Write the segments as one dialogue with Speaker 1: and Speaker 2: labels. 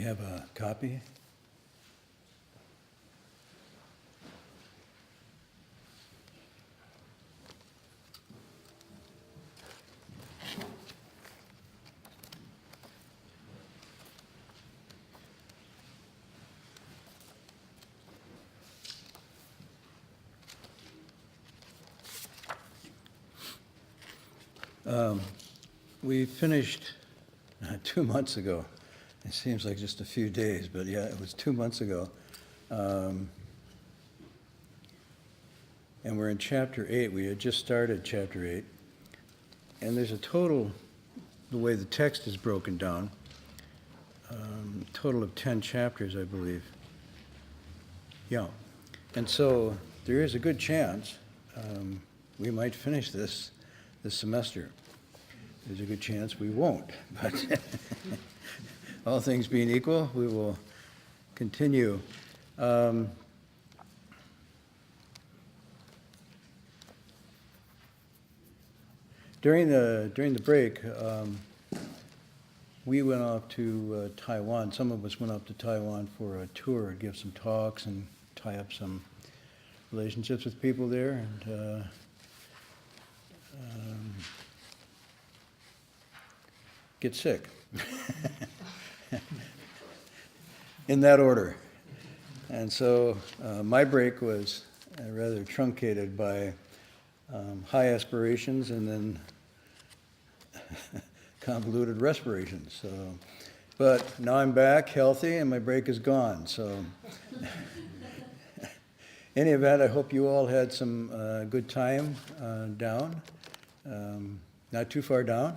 Speaker 1: have a copy? We finished 2 months ago. It seems like just a few days, but yeah, it was 2 months ago. And we're in chapter 8. We had just started chapter 8. And there's a total, the way the text is broken down, total of 10 chapters, I believe. Yeah. And so there is a good chance we might finish this semester. There's a good chance we won't, but all things being equal, we will continue. During the break, we went off to Taiwan. Some of us went off to Taiwan for a tour, give some talks and tie up some relationships with people there. And get sick. In that order. And so my break was rather truncated by high aspirations and then convoluted respirations. So, but now I'm back healthy and my break is gone. So in any event, I hope you all had some good time down, not too far down,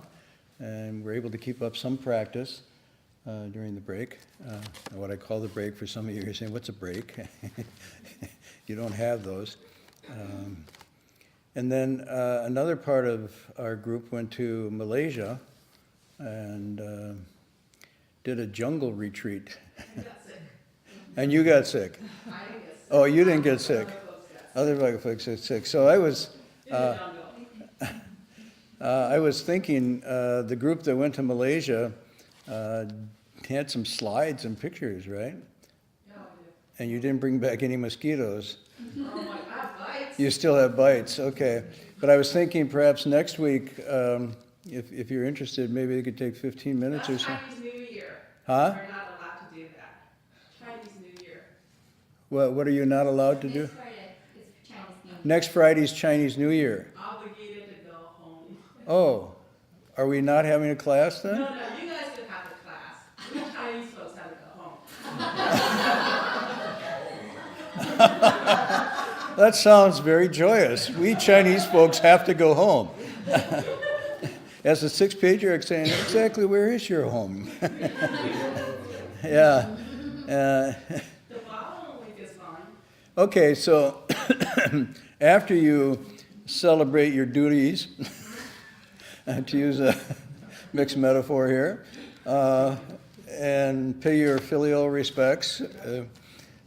Speaker 1: and we're able to keep up some practice during the break. What I call the break, for some of you, you're saying, what's a break? You don't have those. And then another part of our group went to Malaysia and did a jungle retreat.
Speaker 2: You got sick.
Speaker 1: And you got sick.
Speaker 2: I didn't get sick.
Speaker 1: Oh, you didn't get sick.
Speaker 2: Other
Speaker 1: Other folks got sick. So I was thinking the group that went to Malaysia had some slides and pictures, right?
Speaker 2: Yeah, I did.
Speaker 1: And you didn't bring back any mosquitoes.
Speaker 2: Oh my God, bites.
Speaker 1: You still have bites, okay. But I was thinking perhaps next week, if you're interested, maybe you could take 15 minutes or
Speaker 2: That's
Speaker 1: so.
Speaker 2: Chinese New Year.
Speaker 1: Huh?
Speaker 2: You're not allowed to do that. Chinese New Year.
Speaker 1: What are you not allowed to do?
Speaker 3: Next Friday is Chinese New Year.
Speaker 1: Next Friday's Chinese New Year.
Speaker 2: Obligated to go home.
Speaker 1: Oh, are we not having a class then?
Speaker 2: No, you guys can have a class. We Chinese folks have to go home.
Speaker 1: That sounds very joyous. We Chinese folks have to go home. As the Sixth Patriarch saying, exactly where is your home? Yeah.
Speaker 2: The following week is fine.
Speaker 1: Okay, so after you celebrate your duties, to use a mixed metaphor here, and pay your filial respects,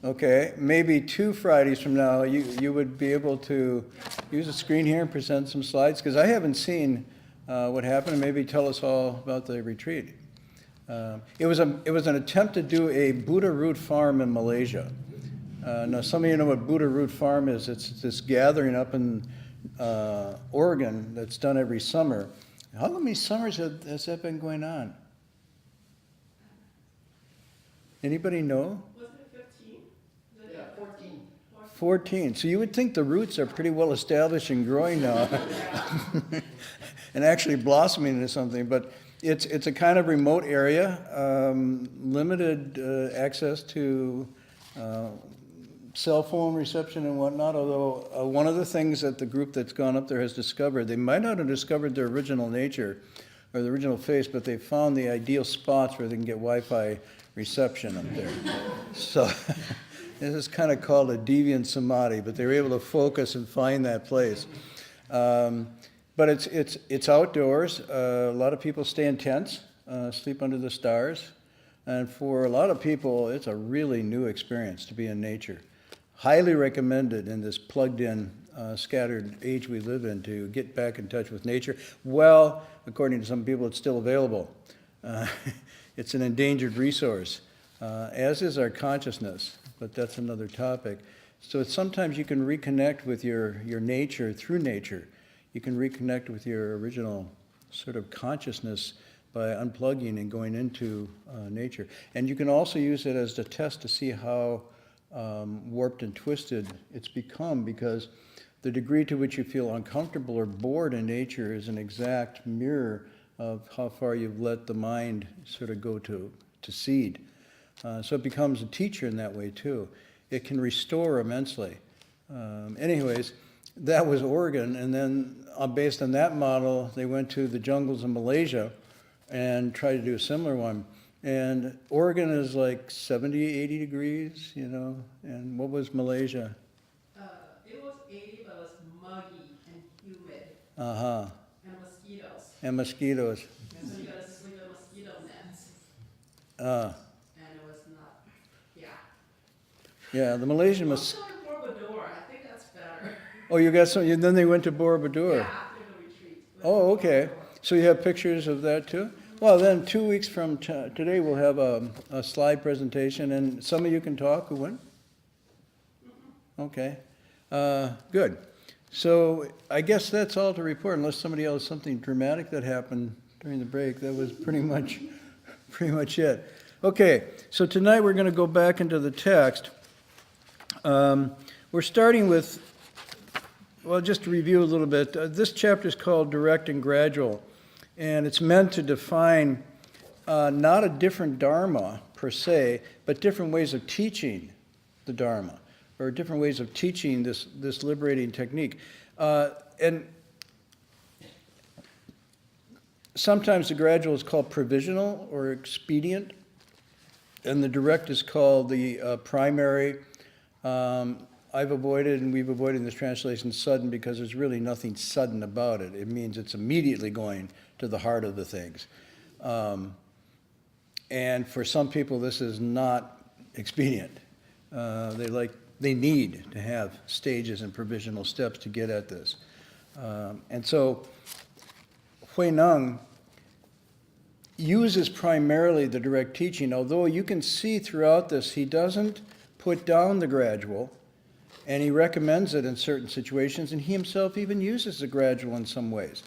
Speaker 1: okay, maybe 2 Fridays from now, you would be able to use a screen here and present some slides, because I haven't seen what happened, and maybe tell us all about the retreat. It was an attempt to do a Buddha root farm in Malaysia. Now, some of you know what Buddha root farm is. It's this gathering up in Oregon that's done every summer. How many summers has that been going on? Anybody know?
Speaker 2: Wasn't it 15?
Speaker 4: Yeah, 14.
Speaker 1: 14. So you would think the roots are pretty well established and growing now, and actually blossoming into something. But it's a kind of remote area, limited access to cell phone reception and whatnot. Although one of the things that the group that's gone up there has discovered, they might not have discovered their original nature or the original face, but they found the ideal spots where they can get Wi-Fi reception up there. So this is kind of called a deviant samadhi, but they were able to focus and find that place. But it's outdoors. A lot of people stay in tents, sleep under the stars. And for a lot of people, it's a really new experience to be in nature. Highly recommended in this plugged-in, scattered age we live in to get back in touch with nature. Well, according to some people, it's still available. It's an endangered resource. as is our consciousness, but that's another topic. So sometimes you can reconnect with your nature through nature. You can reconnect with your original sort of consciousness by unplugging and going into nature. And you can also use it as a test to see how warped and twisted it's become, because the degree to which you feel uncomfortable or bored in nature is an exact mirror of how far you've let the mind sort of go to seed. So it becomes a teacher in that way too. It can restore immensely. Anyways, that was Oregon, and then based on that model, they went to the jungles of Malaysia and tried to do a similar one. And Oregon is like 70, 80 degrees, you know, and what was Malaysia?
Speaker 2: It was 80, but it was muggy and humid.
Speaker 1: Uh-huh.
Speaker 2: And mosquitoes.
Speaker 1: And mosquitoes.
Speaker 2: And so you gotta sleep in mosquito nets.
Speaker 1: Uh,
Speaker 2: And it was not, yeah.
Speaker 1: yeah, the Malaysian
Speaker 2: Also in Borobudur, I think that's better.
Speaker 1: Oh, you got some, then they went to Borobudur.
Speaker 2: Yeah, after the retreat.
Speaker 1: Oh, okay. So you have pictures of that too? Well, then 2 weeks from today, we'll have a slide presentation, and some of you can talk who went? Okay. Good. So I guess that's all to report, unless somebody else, something dramatic that happened during the break. That was pretty much it. Okay, so tonight we're going to go back into the text. We're starting with, well, just to review a little bit, this chapter is called Direct and Gradual, and it's meant to define not a different Dharma per se, but different ways of teaching the Dharma, or different ways of teaching this liberating technique. And sometimes the gradual is called provisional or expedient, and the direct is called the primary. I've avoided, and we've avoided in this translation, sudden, because there's really nothing sudden about it. It means it's immediately going to the heart of the things. And for some people, this is not expedient. They need to have stages and provisional steps to get at this. And so Hui Neng uses primarily the direct teaching, although you can see throughout this, he doesn't put down the gradual, and he recommends it in certain situations, and he himself even uses the gradual in some ways.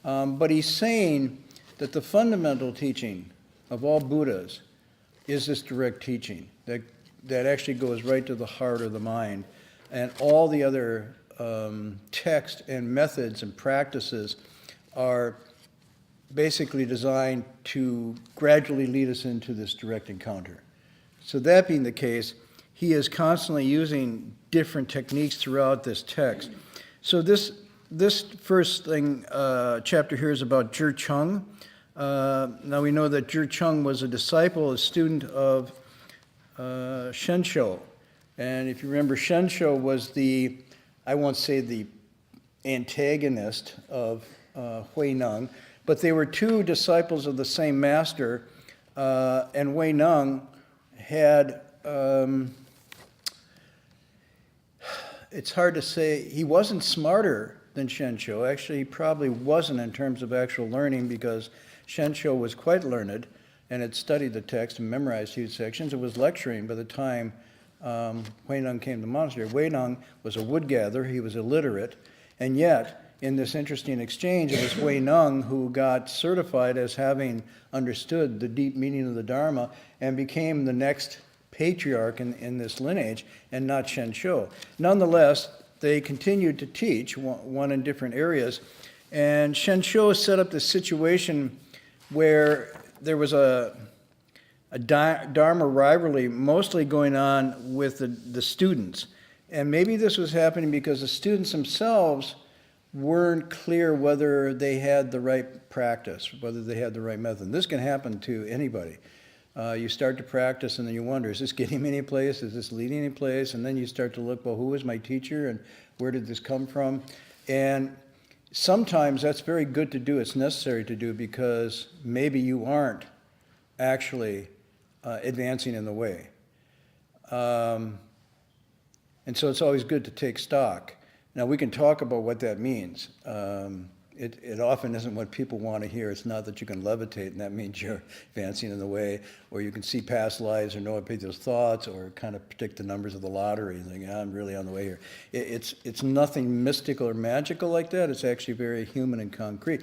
Speaker 1: But he's saying that the fundamental teaching of all Buddhas is this direct teaching that actually goes right to the heart of the mind, and all the other text and methods and practices are basically designed to gradually lead us into this direct encounter. So that being the case, he is constantly using different techniques throughout this text. So this first thing, chapter here is about Zhi Cheng. Now we know that Zhi Cheng was a disciple, a student of Shensho. And if you remember, Shensho was I won't say the antagonist of Hui Neng, but they were two disciples of the same master, and Hui Neng had, it's hard to say, he wasn't smarter than Shensho. Actually, he probably wasn't in terms of actual learning, because Shensho was quite learned and had studied the text and memorized huge sections. It was lecturing by the time Hui Neng came to the monastery. Hui Neng was a wood gatherer, he was illiterate, and yet in this interesting exchange, it was Hui Neng who got certified as having understood the deep meaning of the Dharma and became the next patriarch in this lineage, and not Shensho. Nonetheless, they continued to teach, one in different areas, and Shensho set up this situation where there was a Dharma rivalry mostly going on with the students. And maybe this was happening because the students themselves weren't clear whether they had the right practice, whether they had the right method. This can happen to anybody. You start to practice and then you wonder, is this getting me any place? Is this leading any place? And then you start to look, well, who was my teacher and where did this come from? And sometimes that's very good to do. It's necessary to do, because maybe you aren't actually advancing in the way. And so it's always good to take stock. Now, we can talk about what that means. it often isn't what people want to hear. It's not that you can levitate and that means you're advancing in the way, or you can see past lives or know people's thoughts or kind of predict the numbers of the lottery and think, I'm really on the way here. It's nothing mystical or magical like that. It's actually very human and concrete.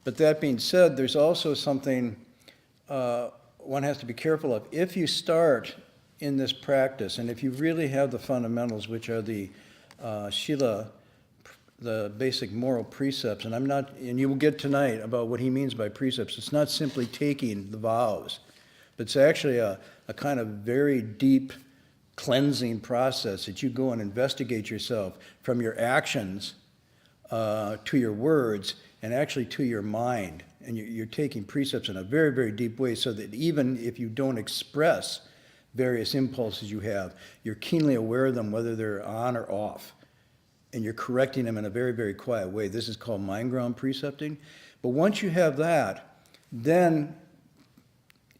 Speaker 1: But that being said, there's also something one has to be careful of. If you start in this practice, and if you really have the fundamentals, which are the Shila, the basic moral precepts, and you will get tonight about what he means by precepts. It's not simply taking the vows, but it's actually a kind of very deep cleansing process that you go and investigate yourself from your actions to your words and actually to your mind. And you're taking precepts in a very, very deep way so that even if you don't express various impulses you have, you're keenly aware of them, whether they're on or off. And you're correcting them in a very, very quiet way. This is called mind ground precepting. But once you have that, then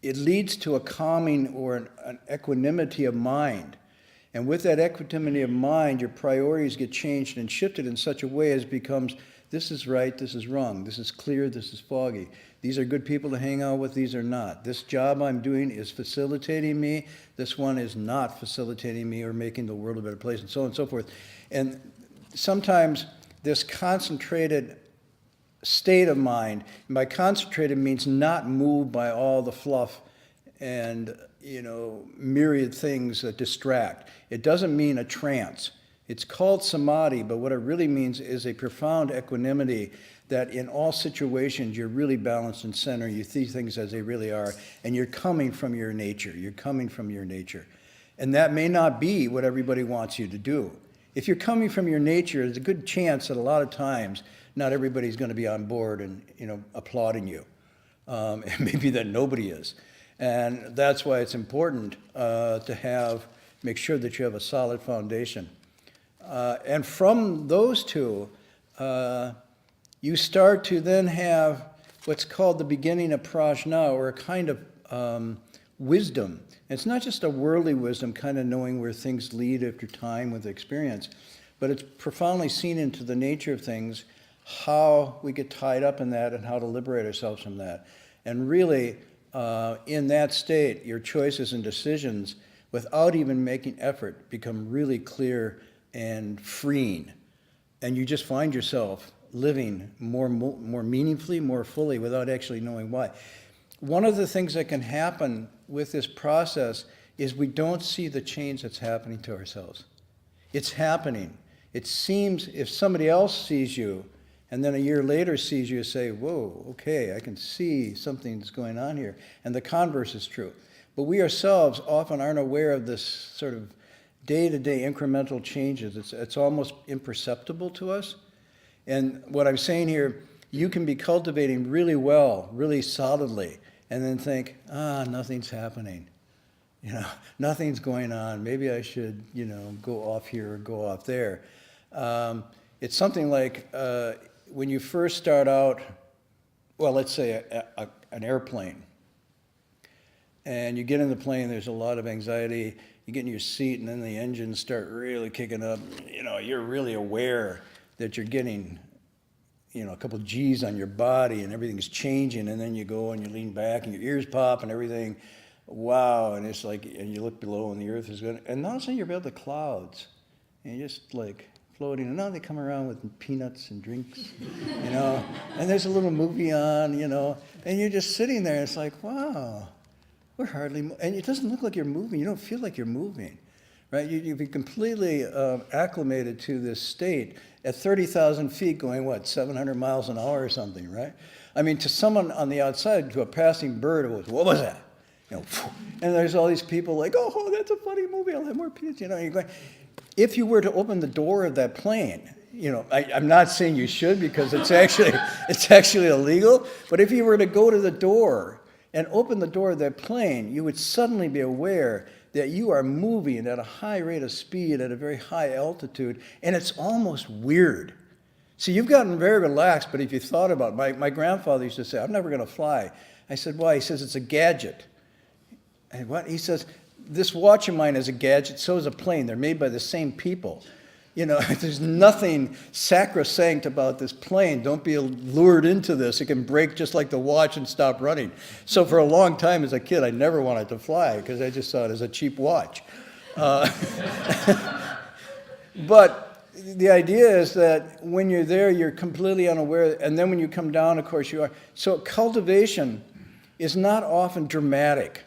Speaker 1: it leads to a calming or an equanimity of mind. And with that equanimity of mind, your priorities get changed and shifted in such a way as becomes, this is right, this is wrong, this is clear, this is foggy. These are good people to hang out with, these are not. This job I'm doing is facilitating me, this one is not facilitating me or making the world a better place, and so on and so forth. And sometimes this concentrated state of mind, and by concentrated means not moved by all the fluff and myriad things that distract. It doesn't mean a trance. It's called samadhi, but what it really means is a profound equanimity that in all situations you're really balanced and centered, you see things as they really are, and you're coming from your nature. You're coming from your nature. And that may not be what everybody wants you to do. If you're coming from your nature, there's a good chance that a lot of times not everybody's going to be on board and applauding you. And maybe that nobody is. And that's why it's important to make sure that you have a solid foundation. And from those two, you start to then have what's called the beginning of prajna, or a kind of wisdom. And it's not just a worldly wisdom, kind of knowing where things lead after time with experience, but it's profoundly seen into the nature of things, how we get tied up in that and how to liberate ourselves from that. And really, in that state, your choices and decisions, without even making effort, become really clear and freeing. And you just find yourself living more meaningfully, more fully, without actually knowing why. One of the things that can happen with this process is we don't see the change that's happening to ourselves. It's happening. It seems if somebody else sees you and then a year later sees you, say, whoa, okay, I can see something's going on here. And the converse is true. But we ourselves often aren't aware of this sort of day-to-day incremental changes. It's almost imperceptible to us. And what I'm saying here, you can be cultivating really well, really solidly, and then think, nothing's happening. Nothing's going on. Maybe I should, go off here or go off there. It's something like when you first start out, well, let's say an airplane. And you get in the plane, there's a lot of anxiety. You get in your seat, and then the engines start really kicking up. You're really aware that you're getting, a couple G's on your body, and everything's changing. And then you go and you lean back, and your ears pop, and everything. Wow! And it's like, and you look below, and the earth is going. And all of a sudden, you're above the clouds, and you're just like floating. And now they come around with peanuts and drinks, And there's a little movie on, and you're just sitting there. And it's like, wow. We're hardly, and it doesn't look like you're moving. You don't feel like you're moving, right? You've been completely acclimated to this state at 30,000 feet going, 700 miles an hour or something, right? I mean, to someone on the outside, to a passing bird, it was, what was that? And there's all these people like, oh, that's a funny movie. I'll have more peanuts. You're going, if you were to open the door of that plane, I'm not saying you should because it's actually illegal, but if you were to go to the door and open the door of that plane, you would suddenly be aware that you are moving at a high rate of speed at a very high altitude, and it's almost weird. See, you've gotten very relaxed, but if you thought about it, my grandfather used to say, I'm never going to fly. I said, why? He says, it's a gadget. And what? He says, this watch of mine is a gadget, so is a plane. They're made by the same people. There's nothing sacrosanct about this plane. Don't be lured into this. It can break just like the watch and stop running. So for a long time as a kid, I never wanted to fly because I just saw it as a cheap watch. But the idea is that when you're there, you're completely unaware, and then when you come down, of course, you are. So cultivation is not often dramatic.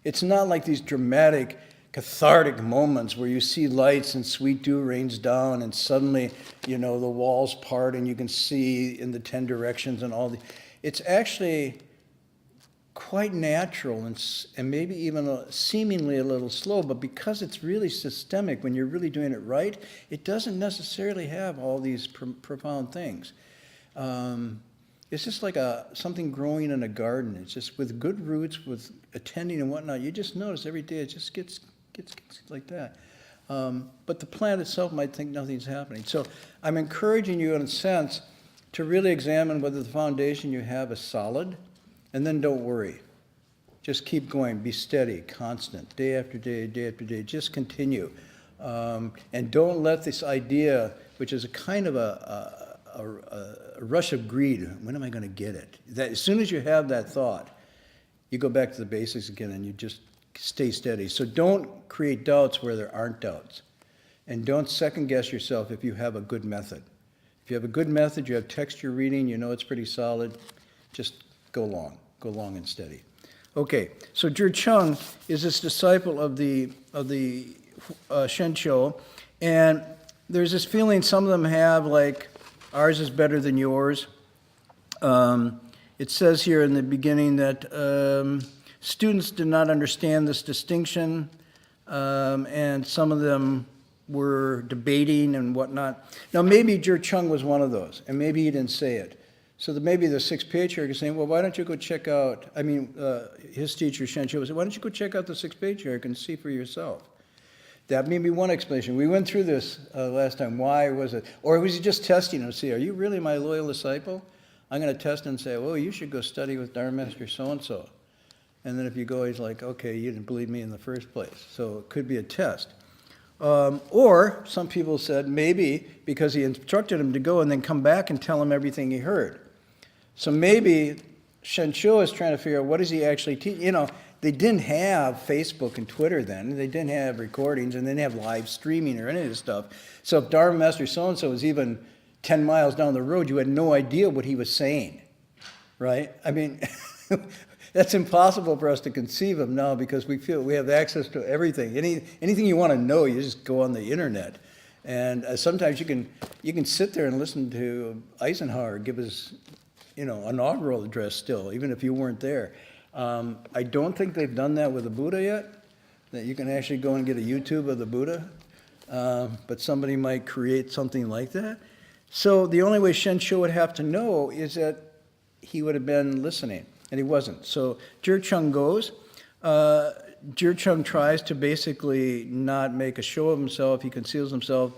Speaker 1: It's not like these dramatic, cathartic moments where you see lights and sweet dew rains down and suddenly, the walls part and you can see in the 10 directions and all the. It's actually quite natural and maybe even seemingly a little slow, but because it's really systemic, when you're really doing it right, it doesn't necessarily have all these profound things. It's just like something growing in a garden. It's just with good roots, with attending and whatnot. You just notice every day it just gets like that. But the plant itself might think nothing's happening. So I'm encouraging you in a sense to really examine whether the foundation you have is solid. And then don't worry. Just keep going. Be steady, constant, day after day, day after day. Just continue. And don't let this idea, which is a kind of a rush of greed, when am I going to get it? That as soon as you have that thought, you go back to the basics again and you just stay steady. So don't create doubts where there aren't doubts. And don't second guess yourself if you have a good method. If you have a good method, you have texture reading, it's pretty solid, just go long and steady. Okay, so Zhi Cheng is this disciple of the Shenqiu, and there's this feeling some of them have like ours is better than yours. It says here in the beginning that students did not understand this distinction, and some of them were debating and whatnot. Now maybe Zhi Cheng was one of those, and maybe he didn't say it. So that maybe the Sixth Patriarch is saying, well, why don't you go check out, his teacher, Shenqiu, said, why don't you go check out the Sixth Patriarch and see for yourself? That may be one explanation. We went through this last time. Why was it? Or was he just testing him to see, are you really my loyal disciple? I'm going to test him and say, well, you should go study with Dharma Master so-and-so. And then if you go, he's like, okay, you didn't believe me in the first place. So it could be a test. Or some people said maybe because he instructed him to go and then come back and tell him everything he heard. So maybe Shenqiu is trying to figure out what is he actually teaching. They didn't have Facebook and Twitter then. They didn't have recordings and they didn't have live streaming or any of this stuff. So if Dharma Master so-and-so was even 10 miles down the road, you had no idea what he was saying, right? That's impossible for us to conceive of now because we feel we have access to everything. Anything you want to know, you just go on the internet. And sometimes you can sit there and listen to Eisenhower give his inaugural address still, even if you weren't there. I don't think they've done that with the Buddha yet, that you can actually go and get a YouTube of the Buddha, but somebody might create something like that. So the only way Shenqiu would have to know is that he would have been listening, and he wasn't. So Zhi Cheng goes. Zhi Cheng tries to basically not make a show of himself. He conceals himself.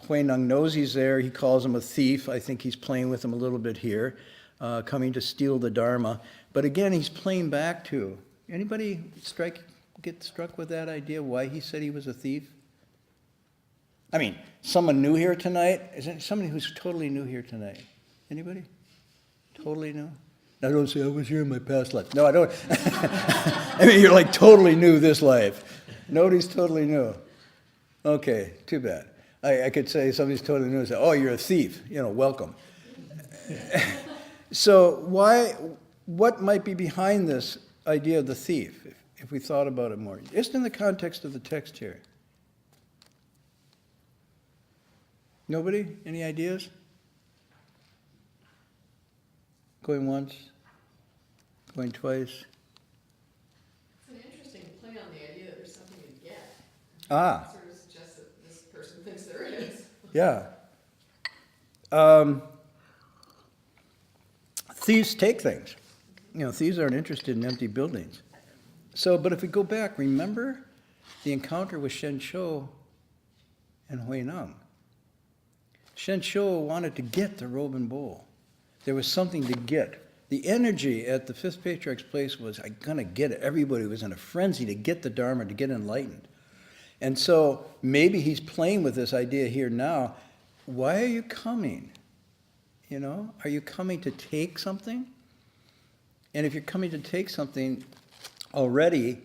Speaker 1: Hui Neng knows he's there. He calls him a thief. I think he's playing with him a little bit here. Coming to steal the Dharma. But again, he's playing back to. Anybody get struck with that idea, why he said he was a thief? Someone new here tonight? Is there somebody who's totally new here tonight? Anybody? Totally new? I don't say I was here in my past life. No, I don't. You're like totally new this life. Nobody's totally new. Okay, too bad. I could say somebody's totally new and say, oh, you're a thief. Welcome. So what might be behind this idea of the thief, if we thought about it more? Just in the context of the text here. Nobody? Any ideas? Going once? Going twice?
Speaker 4: It's an interesting play on the idea that there's something to get.
Speaker 1: Ah.
Speaker 4: Sort of suggests that this person thinks there is.
Speaker 1: Yeah. Thieves take things. Thieves aren't interested in empty buildings. But if we go back, remember the encounter with Shenqiu and Hui Neng. Shenqiu wanted to get the robe and bowl. There was something to get. The energy at the Fifth Patriarch's place was, I'm going to get it. Everybody was in a frenzy to get the Dharma, to get enlightened. And so maybe he's playing with this idea here now. Why are you coming? You know, are you coming to take something? And if you're coming to take something already,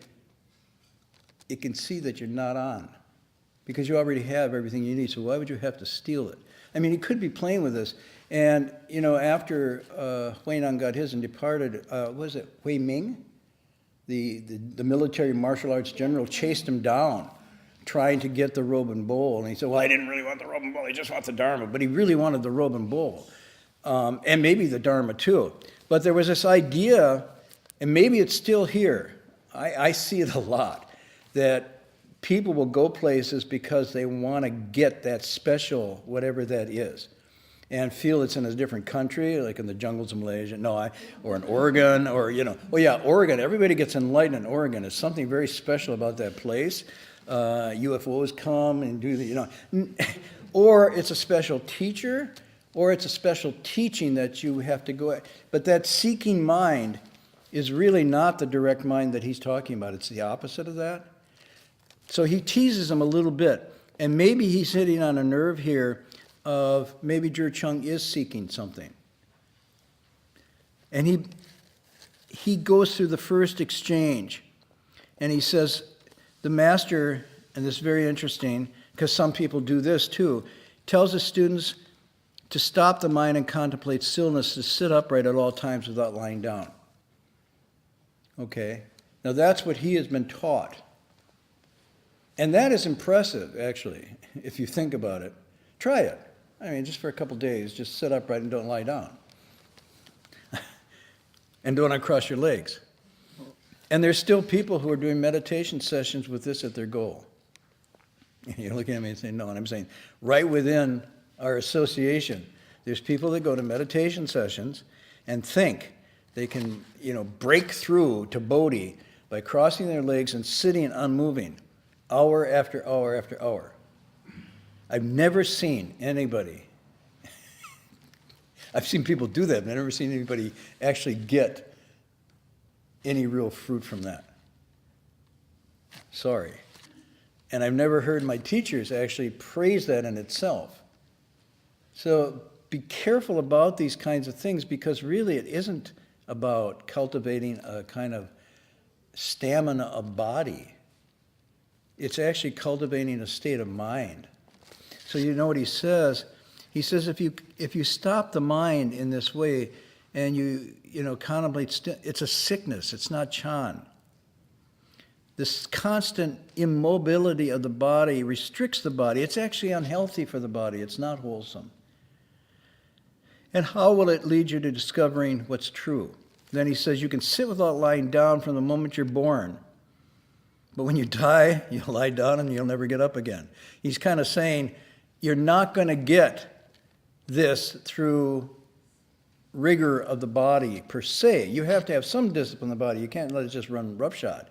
Speaker 1: it can see that you're not on, because you already have everything you need, so why would you have to steal it? I mean, he could be playing with this. And, you know, after Hui Neng got his and departed, was it Hui Ming? The military martial arts general chased him down, trying to get the robe and bowl. And he said, well, I didn't really want the robe and bowl, I just want the Dharma. But he really wanted the robe and bowl, and maybe the Dharma too. But there was this idea, and maybe it's still here, I see it a lot, that people will go places because they want to get that special, whatever that is, and feel it's in a different country, like in the jungles of Malaysia, or in Oregon, or, you know, oh yeah, Oregon, everybody gets enlightened in Oregon. There's something very special about that place. UFOs come and do the, you know, or it's a special teacher, or it's a special teaching that you have to go at. But that seeking mind is really not the direct mind that he's talking about. It's the opposite of that. So he teases him a little bit, and maybe he's hitting on a nerve here of maybe Zhi Chung is seeking something. And he goes through the first exchange, and he says, the master, and this is very interesting, because some people do this too, tells the students to stop the mind and contemplate stillness, to sit upright at all times without lying down. Okay, now that's what he has been taught. And that is impressive, actually, if you think about it. Try it. I mean, just for a couple days, just sit upright and don't lie down. And don't uncross your legs. And there's still people who are doing meditation sessions with this at their goal. You're looking at me and saying, no, and I'm saying, right within our association, there's people that go to meditation sessions and think they can, you know, break through to Bodhi by crossing their legs and sitting unmoving, hour after hour after hour. I've never seen anybody, I've seen people do that, but I've never seen anybody actually get any real fruit from that. Sorry. And I've never heard my teachers actually praise that in itself. So be careful about these kinds of things, because really it isn't about cultivating a kind of stamina of body. It's actually cultivating a state of mind. So you know what he says? He says if you stop the mind in this way and you contemplate, it's a sickness, it's not Chan. This constant immobility of the body restricts the body. It's actually unhealthy for the body. It's not wholesome. And how will it lead you to discovering what's true? Then he says you can sit without lying down from the moment you're born. But when you die, you'll lie down and you'll never get up again. He's kind of saying you're not going to get this through rigor of the body per se. You have to have some discipline in the body. You can't let it just run roughshod.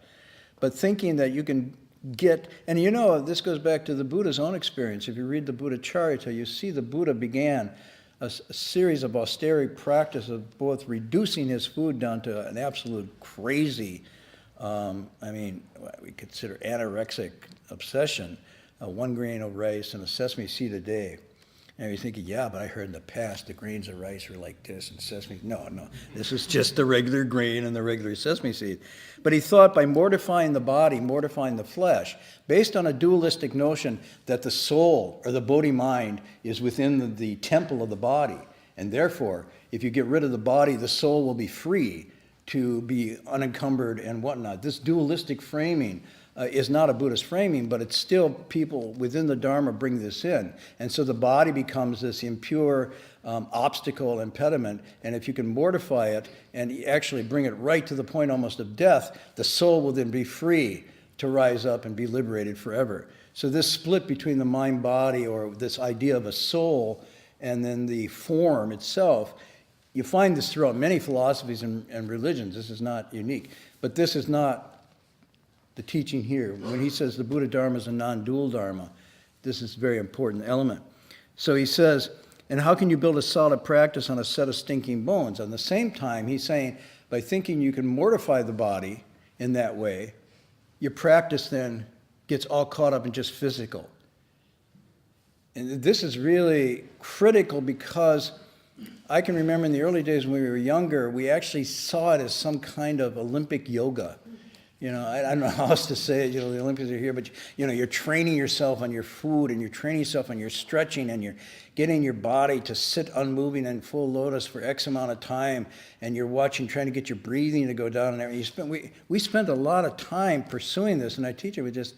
Speaker 1: But thinking that you can get, and you know, this goes back to the Buddha's own experience. If you read the Buddha Charita, you see the Buddha began a series of austere practice of both reducing his food down to an absolute crazy, we consider anorexic obsession, 1 grain of rice and a sesame seed a day. And you're thinking, yeah, but I heard in the past the grains of rice were like this and sesame. No, this is just the regular grain and the regular sesame seed. But he thought by mortifying the body, mortifying the flesh, based on a dualistic notion that the soul or the Bodhi mind is within the temple of the body. And therefore, if you get rid of the body, the soul will be free to be unencumbered and whatnot. This dualistic framing is not a Buddhist framing, but it's still people within the Dharma bring this in. And so the body becomes this impure obstacle, impediment, and if you can mortify it and actually bring it right to the point almost of death, the soul will then be free to rise up and be liberated forever. So this split between the mind-body, or this idea of a soul, and then the form itself, you find this throughout many philosophies and religions. This is not unique. But this is not the teaching here. When he says the Buddha Dharma is a non-dual Dharma, this is a very important element. So he says, and how can you build a solid practice on a set of stinking bones? At the same time, he's saying, by thinking you can mortify the body in that way, your practice then gets all caught up in just physical. And this is really critical because I can remember in the early days when we were younger, we actually saw it as some kind of Olympic yoga. I don't know how else to say it, the Olympics are here, but you're training yourself on your food and you're training yourself on your stretching and you're getting your body to sit unmoving in full lotus for X amount of time and you're trying to get your breathing to go down and everything. We spent a lot of time pursuing this, and our teacher would just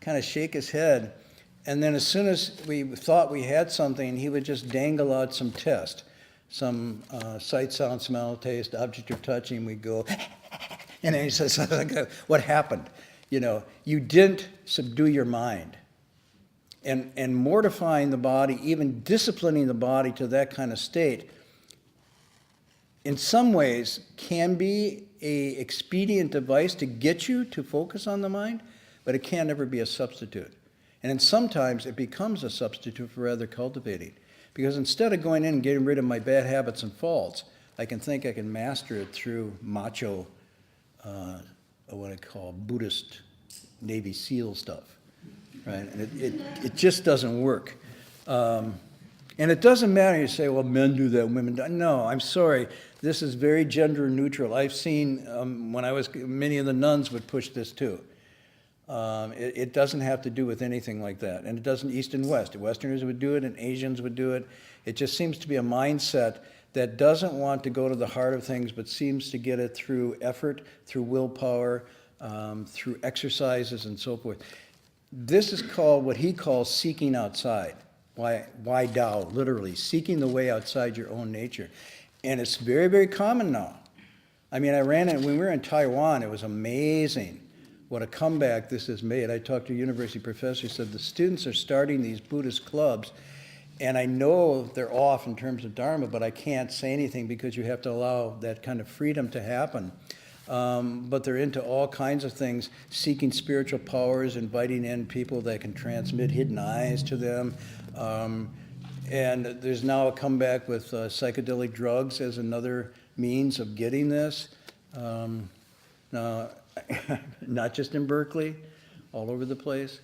Speaker 1: kind of shake his head. And then as soon as we thought we had something, he would just dangle out some test, some sight, sound, smell, taste, object of touching. We'd go, and then he says, what happened? You didn't subdue your mind. And mortifying the body, even disciplining the body to that kind of state, in some ways can be an expedient device to get you to focus on the mind, but it can never be a substitute. And then sometimes it becomes a substitute for rather cultivating. Because instead of going in and getting rid of my bad habits and faults, I can think I can master it through macho, what I call Buddhist Navy SEAL stuff, right? And it just doesn't work. And it doesn't matter, you say, well, men do that, women don't. No, I'm sorry. This is very gender neutral. I've seen, many of the nuns would push this too. It doesn't have to do with anything like that. And it doesn't East and West. Westerners would do it and Asians would do it. It just seems to be a mindset that doesn't want to go to the heart of things, but seems to get it through effort, through willpower, through exercises and so forth. This is called what he calls seeking outside. Why Dao, literally, seeking the way outside your own nature. And it's very, very common now. I mean, I ran it when we were in Taiwan. It was amazing what a comeback this has made. I talked to a university professor who said the students are starting these Buddhist clubs, and I know they're off in terms of Dharma, but I can't say anything because you have to allow that kind of freedom to happen. But they're into all kinds of things, seeking spiritual powers, inviting in people that can transmit hidden eyes to them. And there's now a comeback with psychedelic drugs as another means of getting this. Now, not just in Berkeley, all over the place.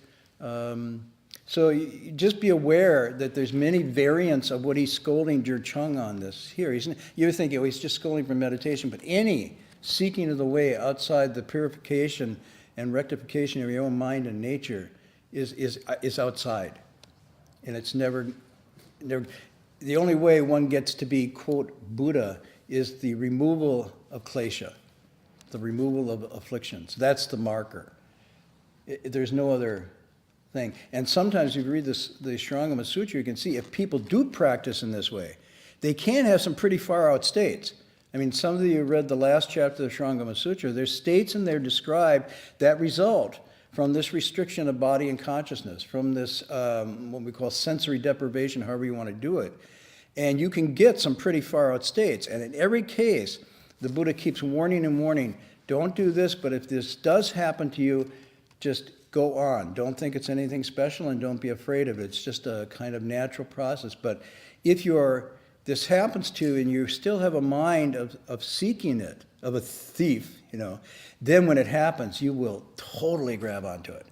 Speaker 1: So you just be aware that there's many variants of what he's scolding Jer Chung on this here. You're thinking, oh, he's just scolding for meditation, but any seeking of the way outside the purification and rectification of your own mind and nature is outside. And it's never, the only way one gets to be, quote, Buddha is the removal of klesha, the removal of afflictions. That's the marker. There's no other thing. And sometimes if you read the Shurangama Sutra, you can see if people do practice in this way, they can have some pretty far out states. I mean, some of you read the last chapter of the Shurangama Sutra. There's states in there described that result from this restriction of body and consciousness, from this what we call sensory deprivation, however you want to do it. And you can get some pretty far out states. And in every case, the Buddha keeps warning and warning, don't do this, but if this does happen to you, just go on. Don't think it's anything special and don't be afraid of it. It's just a kind of natural process. But if this happens to you and you still have a mind of seeking it, of a thief, then when it happens, you will totally grab onto it.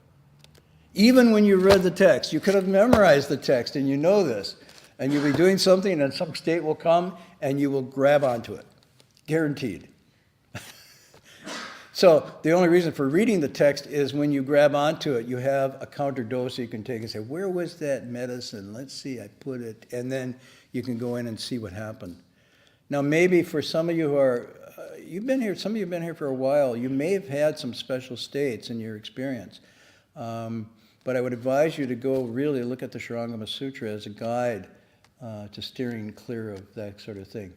Speaker 1: Even when you read the text, you could have memorized the text and you know this, and you'll be doing something and some state will come and you will grab onto it. Guaranteed. So the only reason for reading the text is when you grab onto it, you have a counter dose you can take and say, where was that medicine? Let's see, I put it, and then you can go in and see what happened. Now maybe for some of you who are, some of you have been here for a while, you may have had some special states in your experience. But I would advise you to go really look at the Shurangama Sutra as a guide to steering clear of that sort of thing.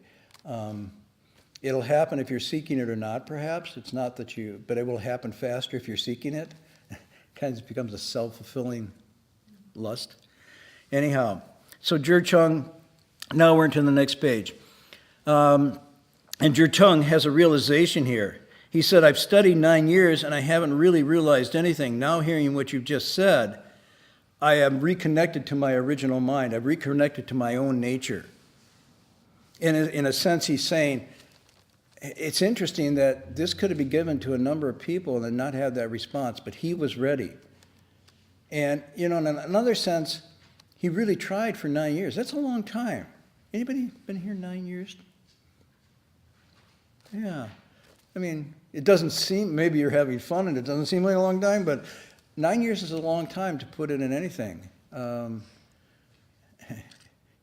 Speaker 1: It'll happen if you're seeking it or not, perhaps. It's not that but it will happen faster if you're seeking it. It kind of becomes a self-fulfilling lust. Anyhow, so Jer Chung, now we're into the next page. And Jer Chung has a realization here. He said, I've studied 9 years and I haven't really realized anything. Now hearing what you've just said, I am reconnected to my original mind. I've reconnected to my own nature. In a sense, he's saying, it's interesting that this could have been given to a number of people and not have that response, but he was ready. And, in another sense, he really tried for 9 years. That's a long time. Anybody been here 9 years? Yeah. I mean, it doesn't seem, maybe you're having fun and it doesn't seem like a long time, but 9 years is a long time to put it in anything. You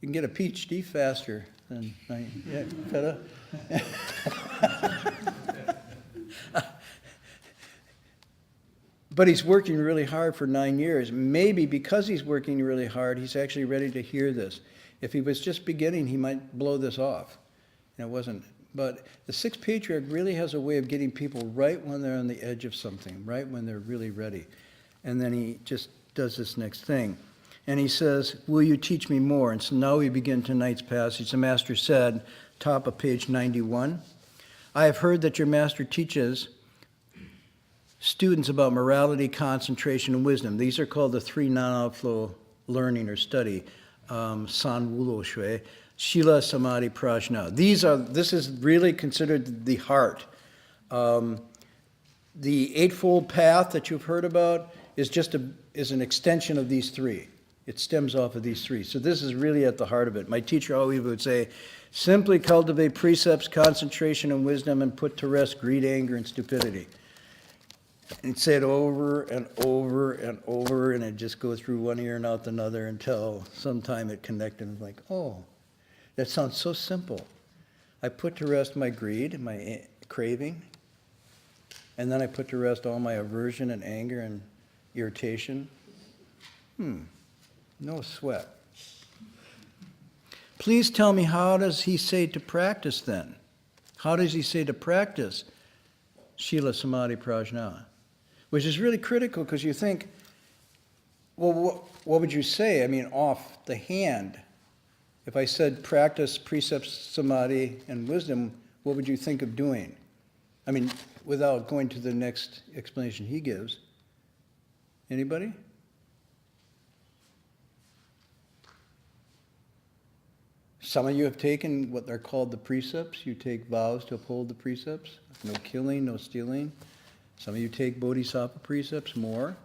Speaker 1: can get a PhD faster than 9 years. Yeah, Feta? But he's working really hard for 9 years. Maybe because he's working really hard, he's actually ready to hear this. If he was just beginning, he might blow this off. And it wasn't. But the Sixth Patriarch really has a way of getting people right when they're on the edge of something, right when they're really ready. And then he just does this next thing. And he says, will you teach me more? And so now we begin tonight's passage. The Master said, top of page 91, I have heard that your Master teaches students about morality, concentration, and wisdom. These are called the three non-outflow learning or study, san wulo shui, shila, samadhi, prajna. This is really considered the heart. The Eightfold Path that you've heard about is an extension of these three. It stems off of these three. So this is really at the heart of it. My teacher always would say, simply cultivate precepts, concentration, and wisdom, and put to rest greed, anger, and stupidity. And say it over and over and over, and it just goes through one ear and out another until sometime it connected and like, oh, that sounds so simple. I put to rest my greed, my craving, and then I put to rest all my aversion and anger and irritation. No sweat. Please tell me, how does he say to practice then? How does he say to practice Shila, Samadhi, Prajna? Which is really critical because you think, well, what would you say? I mean, off the hand. If I said practice precepts, samadhi, and wisdom, what would you think of doing? I mean, without going to the next explanation he gives. Anybody? Some of you have taken what are called the precepts. You take vows to uphold the precepts. No killing, no stealing. Some of you take bodhisattva precepts more.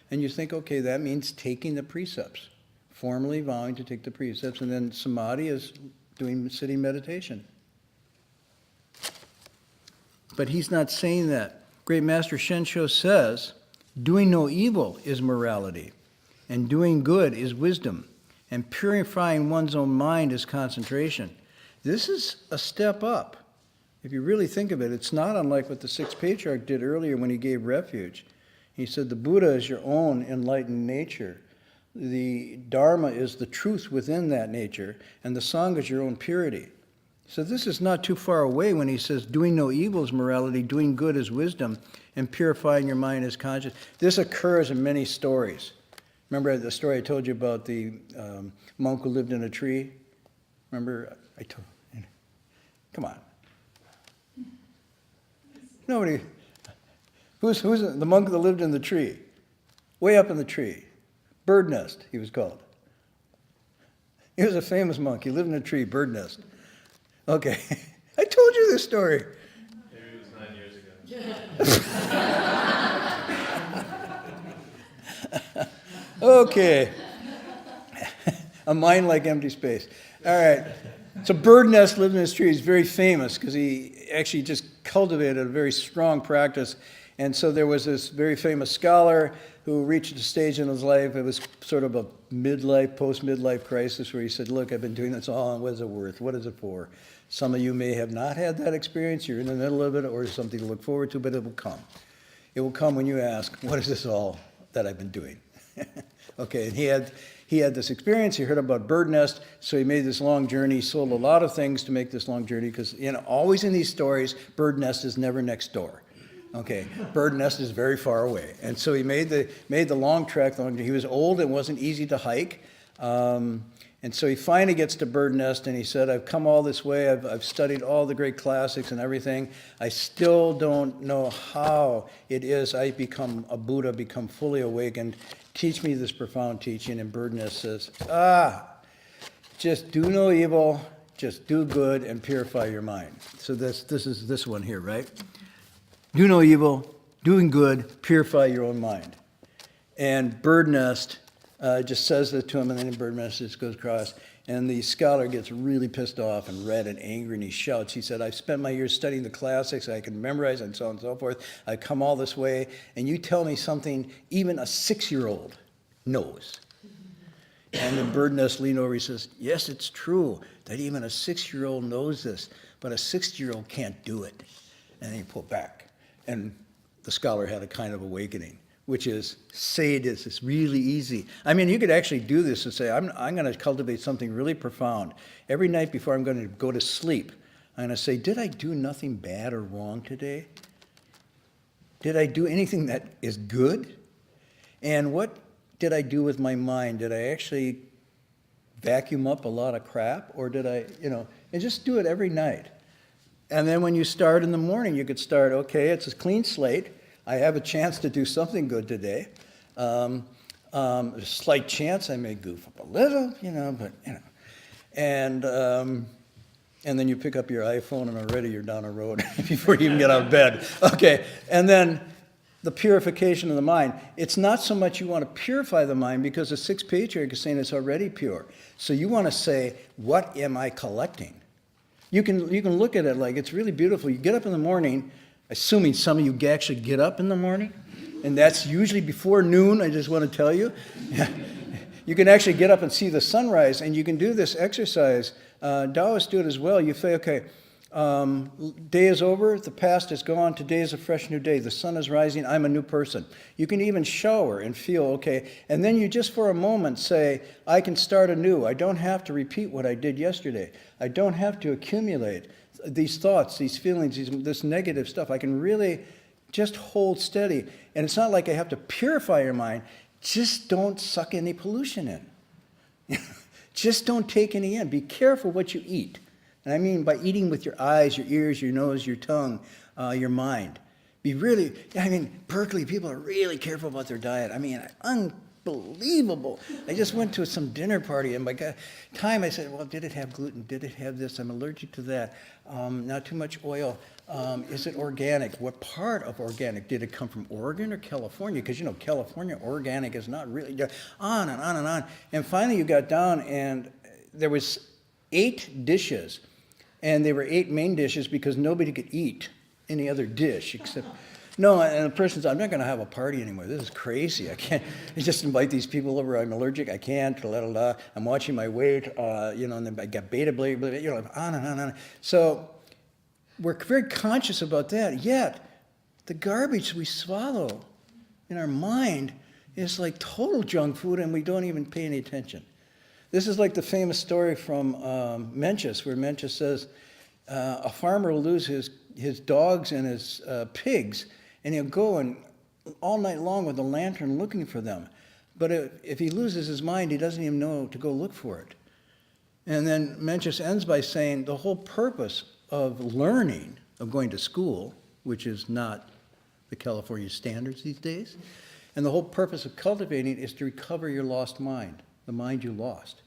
Speaker 1: And you think, okay, that means taking the precepts. Formally vowing to take the precepts. And then samadhi is doing sitting meditation. But he's not saying that. Great Master Shensho says, doing no evil is morality. And doing good is wisdom. And purifying one's own mind is concentration. This is a step up. If you really think of it, it's not unlike what the Sixth Patriarch did earlier when he gave refuge. He said the Buddha is your own enlightened nature. The Dharma is the truth within that nature, and the Sangha is your own purity. So this is not too far away when he says doing no evil is morality, doing good is wisdom, and purifying your mind is conscience. This occurs in many stories. Remember the story I told you about the monk who lived in a tree? Remember? Come on. Nobody. Who's the monk that lived in the tree? Way up in the tree. Bird Nest, he was called. He was a famous monk. He lived in a tree, Bird Nest. Okay. I told you this story.
Speaker 5: Maybe it was 9 years ago.
Speaker 1: Okay. A mind like empty space. All right. So Bird Nest lived in this tree. He's very famous because he actually just cultivated a very strong practice. And so there was this very famous scholar who reached a stage in his life. It was sort of a post-midlife crisis where he said, look, I've been doing this all, and what is it worth? What is it for? Some of you may have not had that experience. You're in the middle of it, or something to look forward to, but it will come. It will come when you ask, what is this all that I've been doing? Okay, and he had this experience. He heard about Bird Nest, so he made this long journey. He sold a lot of things to make this long journey because, always in these stories, Bird Nest is never next door. Okay, Bird Nest is very far away. And so he made the long trek. He was old. It wasn't easy to hike. And so he finally gets to Bird Nest, and he said, I've come all this way. I've studied all the great classics and everything. I still don't know how it is I become a Buddha, become fully awakened. Teach me this profound teaching. And Bird Nest says, just do no evil, just do good, and purify your mind. So this is this one here, right? Do no evil, doing good, purify your own mind. And Bird Nest just says that to him, and then Bird Nest just goes across. And the scholar gets really pissed off and red and angry, and he shouts. He said, I've spent my years studying the classics, I can memorize, and so on and so forth. I've come all this way, and you tell me something even a 6-year-old knows. And then Bird Nest leaned over, he says, yes, it's true that even a 6-year-old knows this, but a 60-year-old can't do it. And he pulled back. And the scholar had a kind of awakening, which is, say this, it's really easy. I mean, you could actually do this and say, I'm going to cultivate something really profound. Every night before I'm going to go to sleep, I'm going to say, did I do nothing bad or wrong today? Did I do anything that is good? And what did I do with my mind? Did I actually vacuum up a lot of crap? Or did I, and just do it every night. And then when you start in the morning, you could start, okay, it's a clean slate. I have a chance to do something good today. There's a slight chance I may goof up a little, but. And then you pick up your iPhone and already you're down a road before you even get out of bed. Okay, and then the purification of the mind. It's not so much you want to purify the mind because the Sixth Patriarch is saying it's already pure. So you want to say, what am I collecting? You can look at it like it's really beautiful. You get up in the morning, assuming some of you actually get up in the morning, and that's usually before noon, I just want to tell you. You can actually get up and see the sunrise, and you can do this exercise. Taoists do it as well. You say, okay, day is over, the past is gone, today is a fresh new day, the sun is rising, I'm a new person. You can even shower and feel okay, and then you just for a moment say, I can start anew. I don't have to repeat what I did yesterday. I don't have to accumulate these thoughts, these feelings, this negative stuff. I can really just hold steady. And it's not like I have to purify your mind. Just don't suck any pollution in. Just don't take any in. Be careful what you eat. And I mean by eating with your eyes, your ears, your nose, your tongue, your mind. Berkeley, people are really careful about their diet. Unbelievable. I just went to some dinner party, and by time I said, well, did it have gluten? Did it have this? I'm allergic to that. Not too much oil. Is it organic? What part of organic? Did it come from Oregon or California? Because, California organic is not really, on and on and on. And finally you got down, and there was 8 dishes, and they were 8 main dishes because nobody could eat any other dish except... No, and the person said, I'm not going to have a party anymore. This is crazy. I can't just invite these people over. I'm allergic. I can't. I'm watching my weight. And then I got beta, on and on and on. So we're very conscious about that. Yet the garbage we swallow in our mind is like total junk food, and we don't even pay any attention. This is like the famous story from Mencius, where Mencius says a farmer will lose his dogs and his pigs, and he'll go and all night long with a lantern looking for them. But if he loses his mind, he doesn't even know to go look for it. And then Mencius ends by saying the whole purpose of learning, of going to school, which is not the California standards these days, and the whole purpose of cultivating is to recover your lost mind, the mind you lost.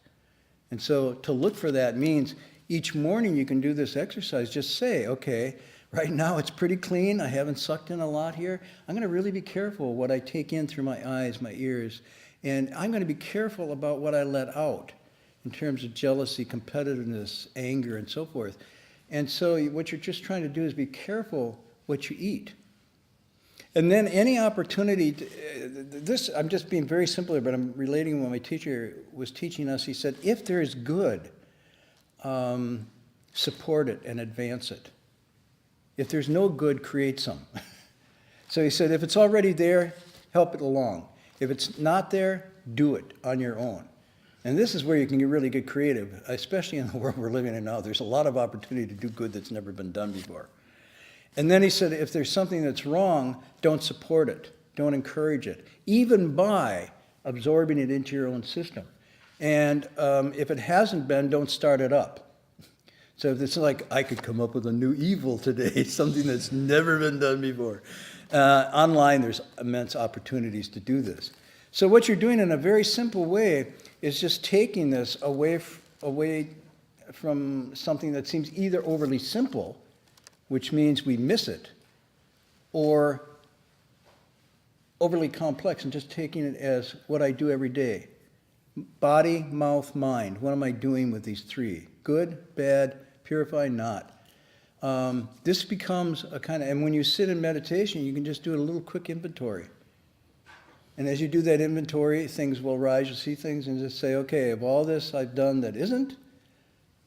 Speaker 1: And so to look for that means each morning you can do this exercise. Just say, okay, right now it's pretty clean. I haven't sucked in a lot here. I'm going to really be careful what I take in through my eyes, my ears. And I'm going to be careful about what I let out in terms of jealousy, competitiveness, anger, and so forth. And so what you're just trying to do is be careful what you eat. And then any opportunity, I'm just being very simple here, but I'm relating what my teacher was teaching us. He said, if there is good, support it and advance it. If there's no good, create some. So he said, if it's already there, help it along. If it's not there, do it on your own. And this is where you can really get creative, especially in the world we're living in now. There's a lot of opportunity to do good that's never been done before. And then he said, if there's something that's wrong, don't support it. Don't encourage it, even by absorbing it into your own system. And if it hasn't been, don't start it up. So if it's like, I could come up with a new evil today, something that's never been done before. Online, there's immense opportunities to do this. So what you're doing in a very simple way is just taking this away from something that seems either overly simple, which means we miss it, or overly complex and just taking it as what I do every day. Body, mouth, mind. What am I doing with these three? Good, bad, purify, not. This becomes a kind of, and when you sit in meditation, you can just do a little quick inventory. And as you do that inventory, things will rise. You'll see things and just say, okay, of all this I've done that isn't,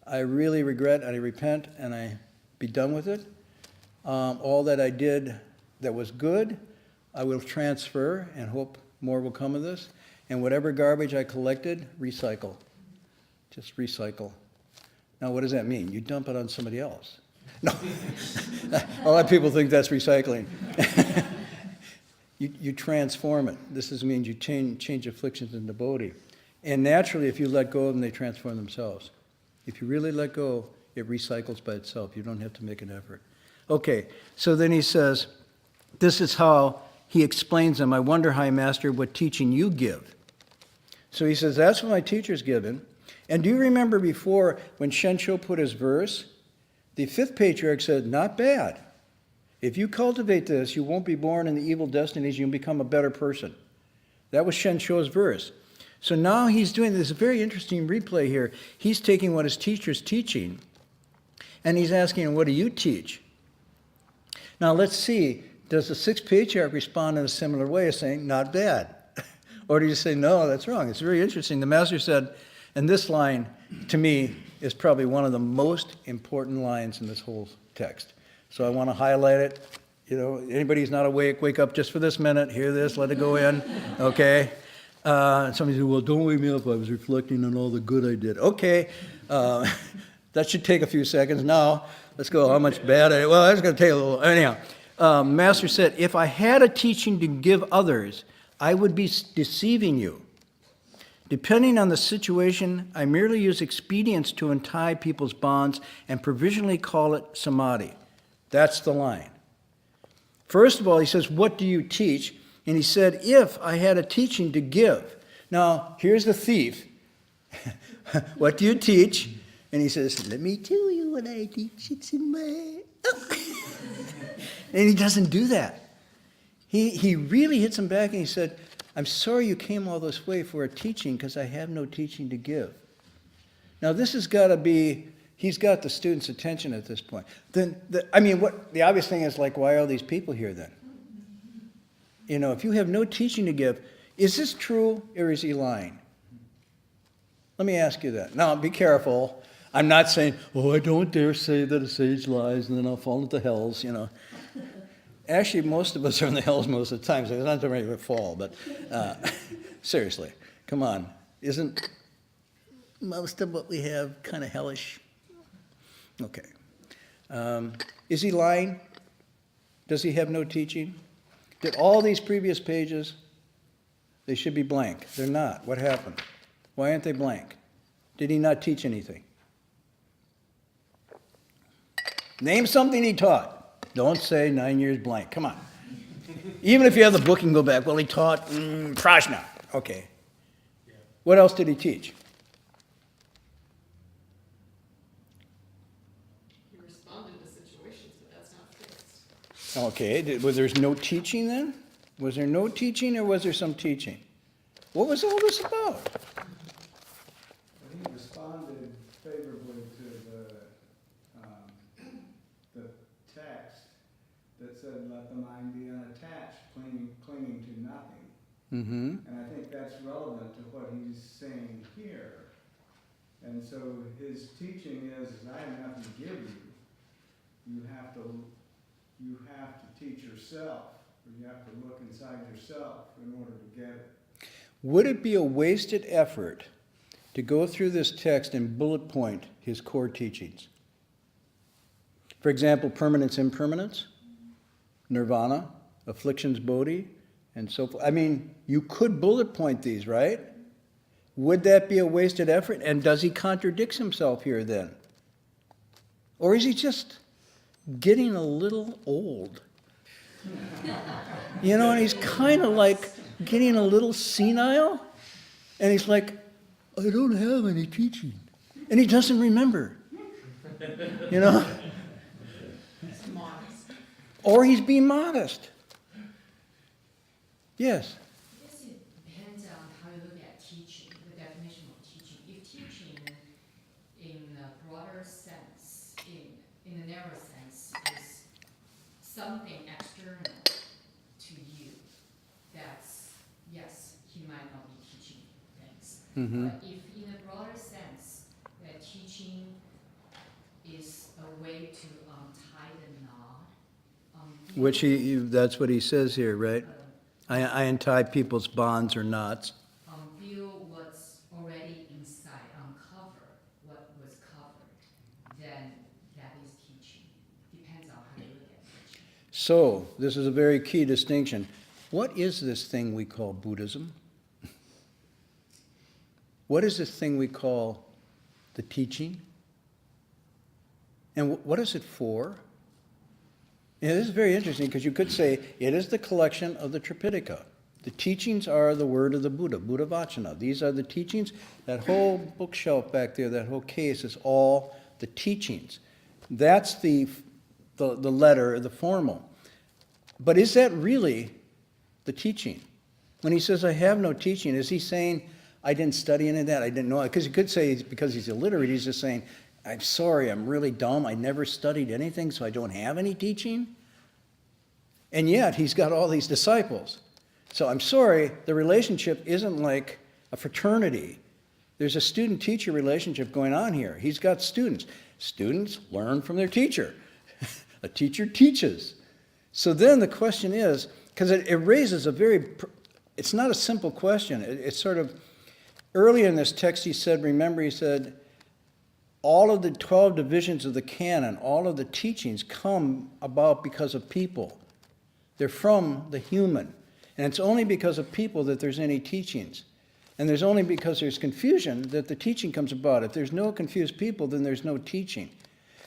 Speaker 1: I really regret, I repent, and I be done with it. All that I did that was good, I will transfer and hope more will come of this. And whatever garbage I collected, recycle. Just recycle. Now, what does that mean? You dump it on somebody else. No. A lot of people think that's recycling. You transform it. This means you change afflictions into bodhi. And naturally, if you let go of them, they transform themselves. If you really let go, it recycles by itself. You don't have to make an effort. Okay, so then he says, this is how he explains them. I wonder, High Master, what teaching you give. So he says, that's what my teacher's given. And do you remember before when Shensho put his verse? The fifth patriarch said, not bad. If you cultivate this, you won't be born in the evil destinies, you'll become a better person. That was Shensho's verse. So now he's doing this very interesting replay here. He's taking what his teacher's teaching, and he's asking him, what do you teach? Now let's see, does the sixth patriarch respond in a similar way, saying, not bad? Or do you say, no, that's wrong? It's very interesting. The master said, and this line, to me, is probably one of the most important lines in this whole text. So I want to highlight it. You know, anybody who's not awake, wake up just for this minute, hear this, let it go in, okay? Somebody said, well, don't wake me up, I was reflecting on all the good I did. Okay, that should take a few seconds. Now, let's go, how much bad I did. Well, that's going to take a little, anyhow. Master said, if I had a teaching to give others, I would be deceiving you. Depending on the situation, I merely use expedients to untie people's bonds and provisionally call it samadhi. That's the line. First of all, he says, what do you teach? And he said, if I had a teaching to give. Now, here's the thief. What do you teach? And he says, let me tell you what I teach. It's in my... And he doesn't do that. He really hits him back and he said, I'm sorry you came all this way for a teaching because I have no teaching to give. Now, this has got to be... He's got the student's attention at this point. Then, the obvious thing is, like, why are all these people here then? You know, if you have no teaching to give, is this true or is he lying? Let me ask you that. Now, be careful. I'm not saying, oh, I don't dare say that a sage lies and then I'll fall into the hells, you know. Actually, most of us are in the hells most of the time, so it's not that ready to fall, but seriously, come on. Isn't most of what we have kind of hellish? Okay. Is he lying? Does he have no teaching? Did all these previous pages, they should be blank. They're not. What happened? Why aren't they blank? Did he not teach anything? Name something he taught. Don't say 9 years blank. Come on. Even if you have the book, you can go back. Well, he taught prajna. Okay. What else did he teach? Okay, was there no teaching then? Was there no teaching or was there some teaching? What was all this about?
Speaker 6: He responded favorably to the text that said, let the mind be unattached, clinging to nothing.
Speaker 1: Mm-hmm.
Speaker 6: And I think that's relevant to what he's saying here. And so his teaching is I have nothing to give you. You have to teach yourself, or you have to look inside yourself in order to get it.
Speaker 1: Would it be a wasted effort to go through this text and bullet point his core teachings? For example, permanence, impermanence, nirvana, afflictions, bodhi, and so forth. I mean, you could bullet point these, right? Would that be a wasted effort? And does he contradict himself here then? Or is he just getting a little old? You know, and he's kind of like getting a little senile. And he's like, I don't have any teaching. And he doesn't remember. You know?
Speaker 4: He's modest.
Speaker 1: Or he's being modest. Yes.
Speaker 7: I guess it depends on how you look at teaching, the definition of teaching. If teaching in a broader sense, in a narrow sense, is something external to you, that's, yes, he might not be teaching things.
Speaker 1: Mm-hmm.
Speaker 7: But if in a broader sense, that teaching is a way to untie the knot,
Speaker 1: Which that's what he says here, right? I untie people's bonds or knots.
Speaker 7: feel what's already inside, uncover what was covered, then that is teaching. Depends on how you look at teaching.
Speaker 1: So, this is a very key distinction. What is this thing we call Buddhism? What is this thing we call the teaching? And what is it for? Yeah, this is very interesting because you could say it is the collection of the Tripitaka. The teachings are the word of the Buddha, Buddha Vachana. These are the teachings. That whole bookshelf back there, that whole case is all the teachings. That's the letter, the formal. But is that really the teaching? When he says, I have no teaching, is he saying, I didn't study any of that, I didn't know it? Because he could say, because he's illiterate, he's just saying, I'm sorry, I'm really dumb, I never studied anything, so I don't have any teaching? And yet, he's got all these disciples. So I'm sorry, the relationship isn't like a fraternity. There's a student-teacher relationship going on here. He's got students. Students learn from their teacher. A teacher teaches. So then the question is, because it raises a very, it's not a simple question. It's sort of, earlier in this text he said, remember he said, all of the 12 divisions of the canon, all of the teachings come about because of people. They're from the human. And it's only because of people that there's any teachings. And there's only because there's confusion that the teaching comes about. If there's no confused people, then there's no teaching.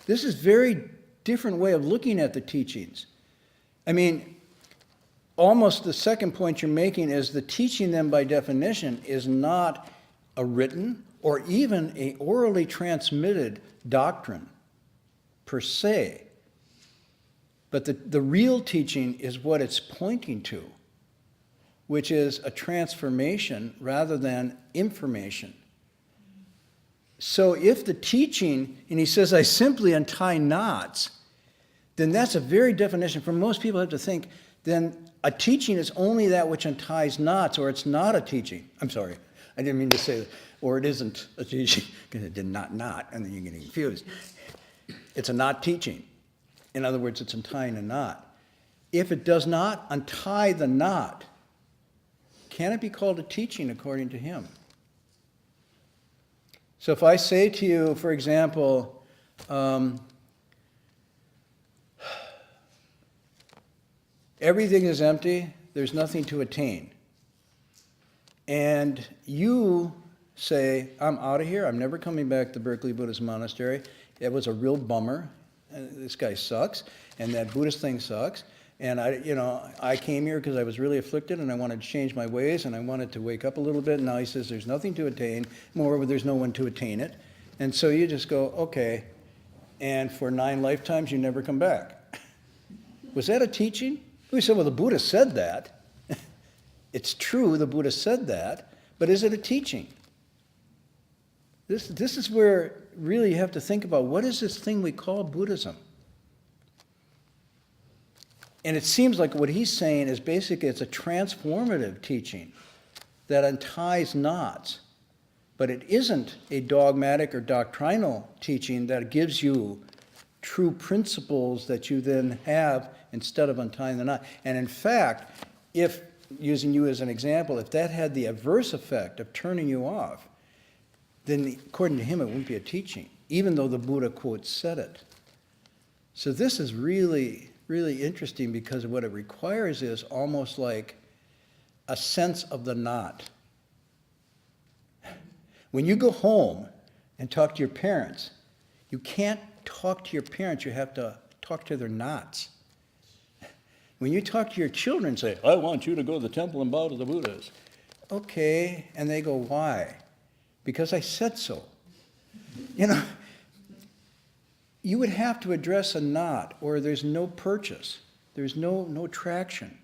Speaker 1: This is a very different way of looking at the teachings. I mean, almost the second point you're making is the teaching then by definition is not a written or even a orally transmitted doctrine per se. But the real teaching is what it's pointing to, which is a transformation rather than information. So if the teaching, and he says, I simply untie knots, then that's a very definition. For most people have to think, then a teaching is only that which unties knots, or it's not a teaching. I'm sorry, I didn't mean to say that. Or it isn't a teaching, because it did not, and then you're getting confused. It's a not teaching. In other words, it's untying a knot. If it does not untie the knot, can it be called a teaching according to him? So if I say to you, for example, everything is empty, there's nothing to attain. And you say, I'm out of here, I'm never coming back to Berkeley Buddhist Monastery. It was a real bummer. This guy sucks, and that Buddhist thing sucks. And I came here because I was really afflicted and I wanted to change my ways and I wanted to wake up a little bit. And now he says there's nothing to attain. Moreover, there's no one to attain it. And so you just go, okay. And for 9 lifetimes, you never come back. Was that a teaching? We said, well, the Buddha said that. It's true, the Buddha said that. But is it a teaching? This is where really you have to think about, what is this thing we call Buddhism? And it seems like what he's saying is basically it's a transformative teaching that unties knots. But it isn't a dogmatic or doctrinal teaching that gives you true principles that you then have instead of untying the knot. And in fact, if, using you as an example, if that had the adverse effect of turning you off, then according to him it wouldn't be a teaching, even though the Buddha, quote, said it. So this is really, really interesting because what it requires is almost like a sense of the knot. When you go home and talk to your parents, you can't talk to your parents, you have to talk to their knots. When you talk to your children and say, I want you to go to the temple and bow to the Buddhas. Okay, and they go, why? Because I said so. You would have to address a knot or there's no purchase. There's no traction.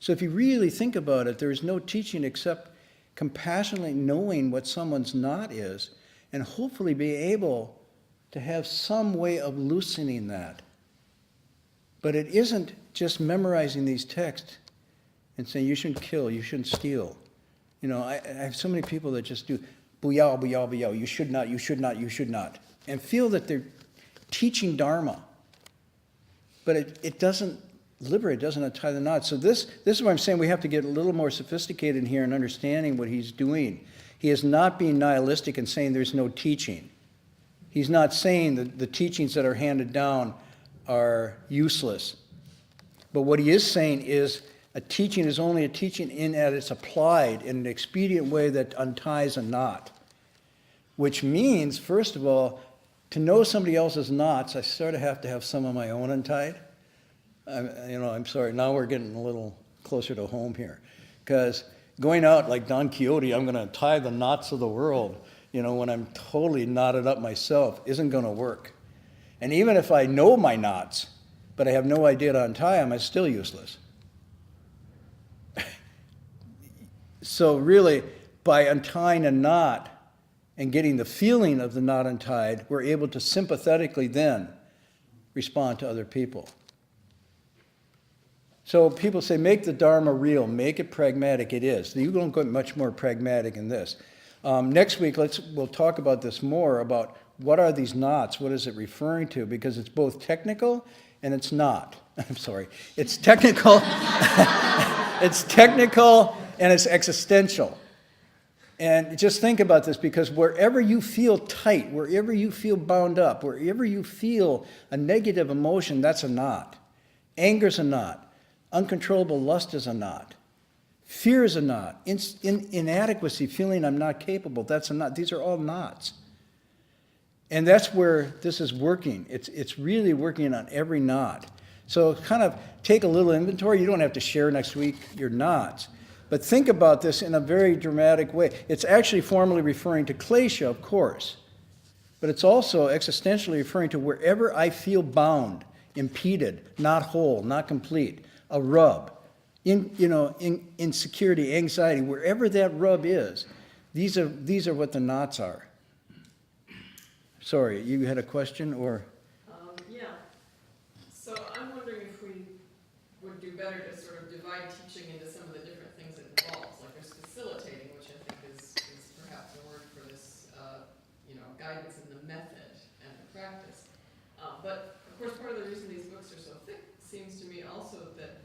Speaker 1: So if you really think about it, there is no teaching except compassionately knowing what someone's knot is and hopefully be able to have some way of loosening that. But it isn't just memorizing these texts and saying you shouldn't kill, you shouldn't steal. You know, I have so many people that just do buyao, buyao, buyao, you should not, you should not, you should not, and feel that they're teaching Dharma. But it doesn't liberate, it doesn't untie the knot. So this is what I'm saying, we have to get a little more sophisticated here in understanding what he's doing. He is not being nihilistic and saying there's no teaching. He's not saying that the teachings that are handed down are useless. But what he is saying is a teaching is only a teaching in that it's applied in an expedient way that unties a knot. Which means, first of all, to know somebody else's knots, I sort of have to have some of my own untied. I'm sorry, now we're getting a little closer to home here. Because going out like Don Quixote, I'm going to tie the knots of the world, when I'm totally knotted up myself, isn't going to work. And even if I know my knots, but I have no idea to untie them, I'm still useless. So really, by untying a knot and getting the feeling of the knot untied, we're able to sympathetically then respond to other people. So people say, make the Dharma real, make it pragmatic. It is. You don't get much more pragmatic in this. Next week, we'll talk about this more, about what are these knots, what is it referring to, because it's both technical and it's not. I'm sorry. It's technical. It's technical and it's existential. And just think about this, because wherever you feel tight, wherever you feel bound up, wherever you feel a negative emotion, that's a knot. Anger's a knot. Uncontrollable lust is a knot. Fear is a knot. Inadequacy, feeling I'm not capable, that's a knot. These are all knots. And that's where this is working. It's really working on every knot. So kind of take a little inventory. You don't have to share next week your knots. But think about this in a very dramatic way. It's actually formally referring to klesha, of course. But it's also existentially referring to wherever I feel bound, impeded, not whole, not complete, a rub, insecurity, anxiety, wherever that rub is, these are what the knots are. Sorry, you had a question, or?
Speaker 4: Yeah. So I'm wondering if we would do better to sort of divide teaching into some of the different things it involves. Like there's facilitating, which I think is perhaps the word for this, guidance in the method and the practice. But of course, part of the reason these books are so thick seems to me also that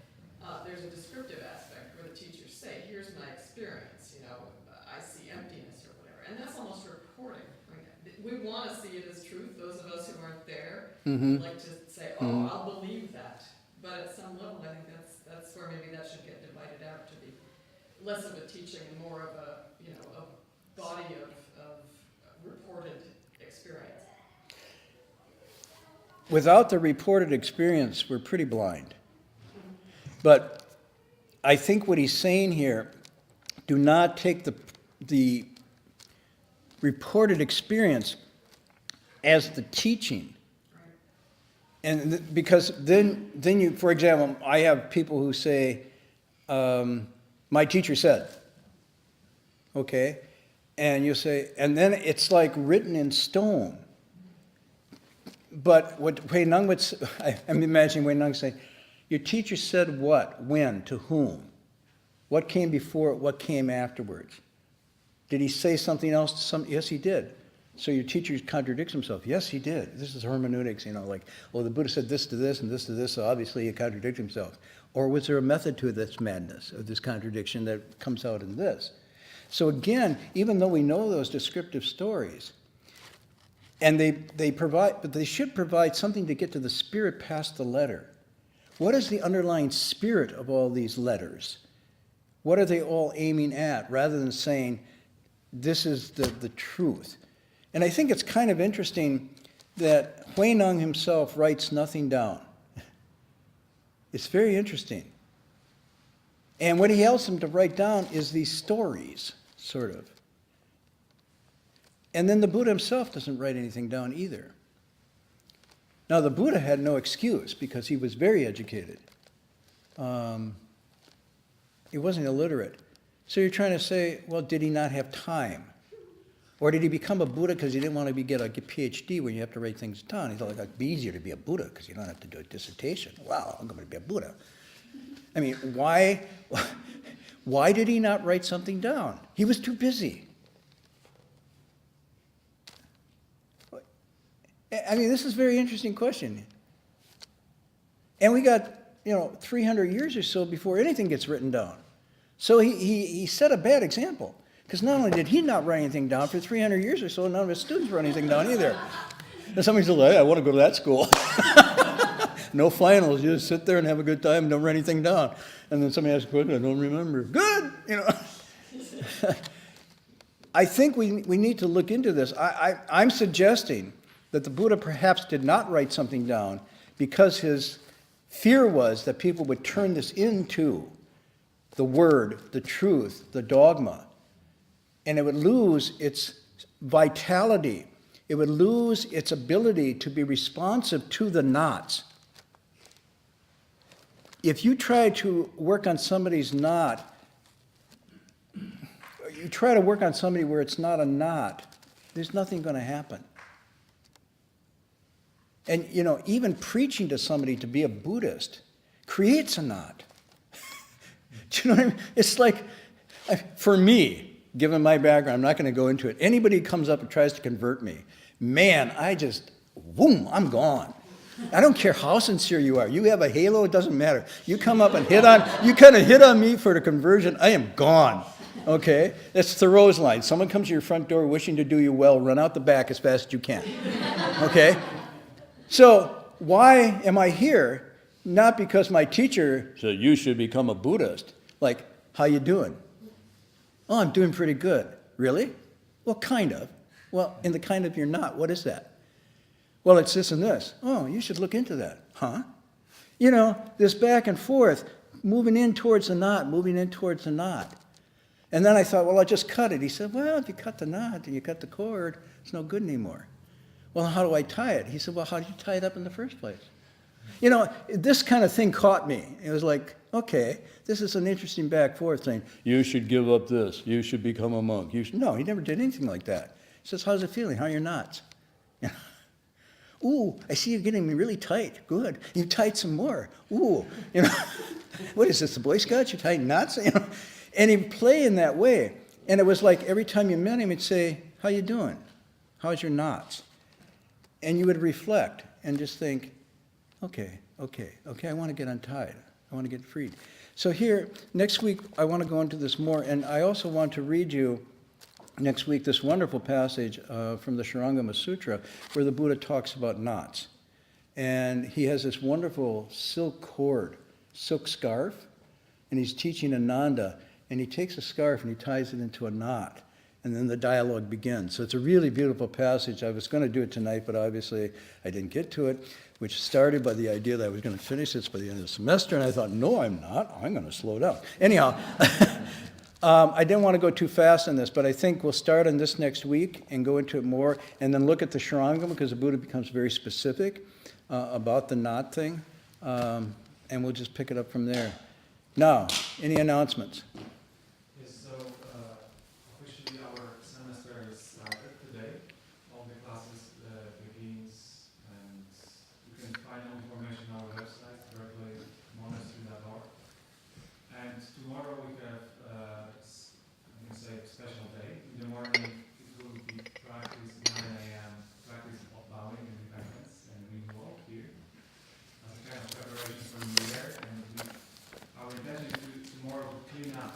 Speaker 4: there's a descriptive aspect where the teachers say, here's my experience, I see emptiness or whatever. And that's almost reporting. We want to see it as truth. Those of us who aren't there like to say, I'll believe that. But at some level, I think that's where maybe that should get divided out to be less of a teaching and more of a body of reported experience.
Speaker 1: Without the reported experience, we're pretty blind. But I think what he's saying here, do not take the reported experience as the teaching. And because then you, for example, I have people who say, my teacher said, okay? And you say, and then it's like written in stone. But what Hui Neng would say, I'm imagining Hui Neng saying, your teacher said what, when, to whom? What came before it, what came afterwards? Did he say something else to some? Yes, he did. So your teacher contradicts himself. Yes, he did. This is hermeneutics, the Buddha said this to this and this to this, so obviously he contradicted himself. Or was there a method to this madness, or this contradiction that comes out in this? So again, even though we know those descriptive stories, and they provide, but they should provide something to get to the spirit past the letter. What is the underlying spirit of all these letters? What are they all aiming at, rather than saying, this is the truth? And I think it's kind of interesting that Hui Neng himself writes nothing down. It's very interesting. And what he helps him to write down is these stories, sort of. And then the Buddha himself doesn't write anything down either. Now, the Buddha had no excuse because he was very educated. He wasn't illiterate. So you're trying to say, well, did he not have time? Or did he become a Buddha because he didn't want to get a PhD where you have to write things down? He thought like, it'd be easier to be a Buddha because you don't have to do a dissertation. Wow, I'm going to be a Buddha. I mean, why did he not write something down? He was too busy. I mean, this is a very interesting question. And we got, 300 years or so before anything gets written down. So he set a bad example. Because not only did he not write anything down for 300 years or so, none of his students wrote anything down either. And somebody said, hey, I want to go to that school. No finals, you just sit there and have a good time and don't write anything down. And then somebody asks a question, I don't remember. Good! I think we need to look into this. I'm suggesting that the Buddha perhaps did not write something down because his fear was that people would turn this into the word, the truth, the dogma. And it would lose its vitality. It would lose its ability to be responsive to the knots. If you try to work on somebody's knot, you try to work on somebody where it's not a knot, there's nothing going to happen. And, even preaching to somebody to be a Buddhist creates a knot. Do you know what I mean? It's like, for me, given my background, I'm not going to go into it. Anybody who comes up and tries to convert me, man, I'm gone. I don't care how sincere you are. You have a halo, it doesn't matter. You come up and you kind of hit on me for the conversion, I am gone. Okay? That's Thoreau's line. Someone comes to your front door wishing to do you well, run out the back as fast as you can. Okay? So, why am I here? Not because my teacher said, you should become a Buddhist. Like, how you doing? Oh, I'm doing pretty good. Really? Well, kind of. Well, in the kind of you're not, what is that? Well, it's this and this. Oh, you should look into that. Huh? This back and forth, moving in towards the knot, moving in towards the knot. And then I thought, well, I'll just cut it. He said, well, if you cut the knot and you cut the cord, it's no good anymore. Well, how do I tie it? He said, well, how did you tie it up in the first place? This kind of thing caught me. It was like, okay, this is an interesting back forth thing. You should give up this. You should become a monk. No, he never did anything like that. He says, how's it feeling? How are your knots? Ooh, I see you're getting really tight. Good. You tied some more. Ooh, what is this, the Boy Scouts? You tied knots? And he'd play in that way. And it was like every time you met him, he'd say, how you doing? How's your knots? And you would reflect and just think, okay, I want to get untied. I want to get freed. So here, next week, I want to go into this more, and I also want to read you next week this wonderful passage from the Shurangama Sutra where the Buddha talks about knots. And he has this wonderful silk cord, silk scarf, and he's teaching Ananda, and he takes a scarf and he ties it into a knot. And then the dialogue begins. So it's a really beautiful passage. I was going to do it tonight, but obviously I didn't get to it, which started by the idea that I was going to finish this by the end of the semester, and I thought, no, I'm not. I'm going to slow down. Anyhow, I didn't want to go too fast on this, but I think we'll start on this next week and go into it more, and then look at the Shurangama, because the Buddha becomes very specific about the knot thing, and we'll just pick it up from there. Now, any announcements?
Speaker 5: Yes, so officially our semester is started today. All the classes begins, and you can find more information on our website, monastery.org. And tomorrow we have, I can say, a special day. In the morning it will be practice 9 a.m. practice of bowing and repentance and renewal here as a kind of preparation for New Year. And our intention is tomorrow to clean up.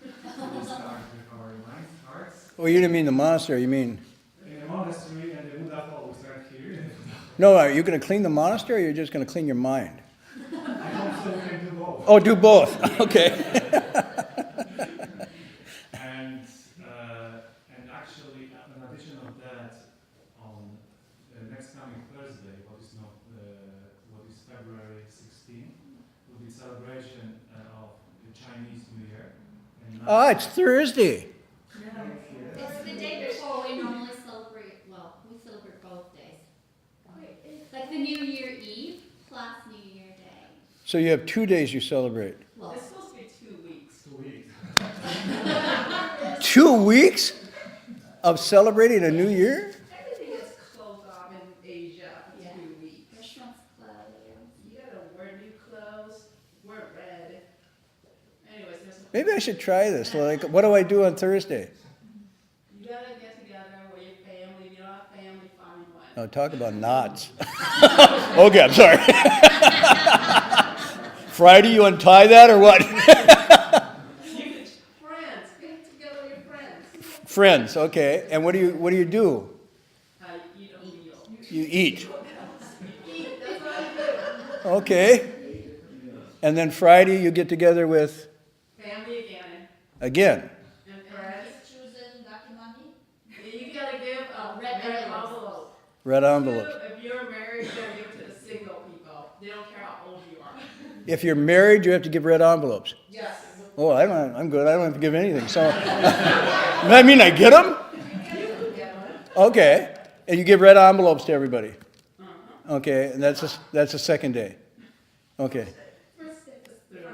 Speaker 5: We start with our minds, hearts.
Speaker 1: Oh, you didn't mean the monastery, you mean...
Speaker 5: In the monastery and the Buddha hall, we start here.
Speaker 1: No, are you going to clean the monastery, or you're just going to clean your mind?
Speaker 5: I hope so we can do both.
Speaker 1: Oh, do both. Okay.
Speaker 5: And actually, in addition of that, on the next coming Thursday, what is February 16th, will be celebration of the Chinese New Year. And
Speaker 1: Oh, it's Thursday.
Speaker 3: It's the day before we normally celebrate, well, we celebrate both days. Like the New Year Eve plus New Year Day.
Speaker 1: So you have 2 days you celebrate.
Speaker 3: Well,
Speaker 2: It's supposed to be 2 weeks.
Speaker 5: 2 weeks.
Speaker 1: 2 weeks of celebrating a new year?
Speaker 2: Everything is closed off in Asia for
Speaker 3: Yeah.
Speaker 2: 2 weeks.
Speaker 3: Restaurants closed.
Speaker 2: You gotta wear new clothes, wear red. Anyways, there's a.
Speaker 1: Maybe I should try this. Like, what do I do on Thursday?
Speaker 2: You gotta get together with your family. If you don't have family, find one.
Speaker 1: Oh, talk about knots. Okay, I'm sorry. Friday, you untie that or what?
Speaker 2: You can, friends, get together with your friends.
Speaker 1: Friends, okay. And what do you do?
Speaker 2: You eat a meal.
Speaker 1: You eat.
Speaker 2: You eat, that's what I do.
Speaker 1: Okay. And then Friday, you get together with,
Speaker 2: Family
Speaker 1: again.
Speaker 2: again, and friends.
Speaker 3: Choosing lucky money.
Speaker 2: You gotta give a red envelope.
Speaker 1: Red envelopes.
Speaker 2: If you're married, you gotta give it to the single people. They don't care how old you are.
Speaker 1: If you're married, you have to give red envelopes.
Speaker 2: Yes.
Speaker 1: Oh, I'm good. I don't have to give anything. So, does that mean I get them? Okay. And you give red envelopes to everybody. Okay. And that's the second day. Okay.
Speaker 2: First day is Thursday.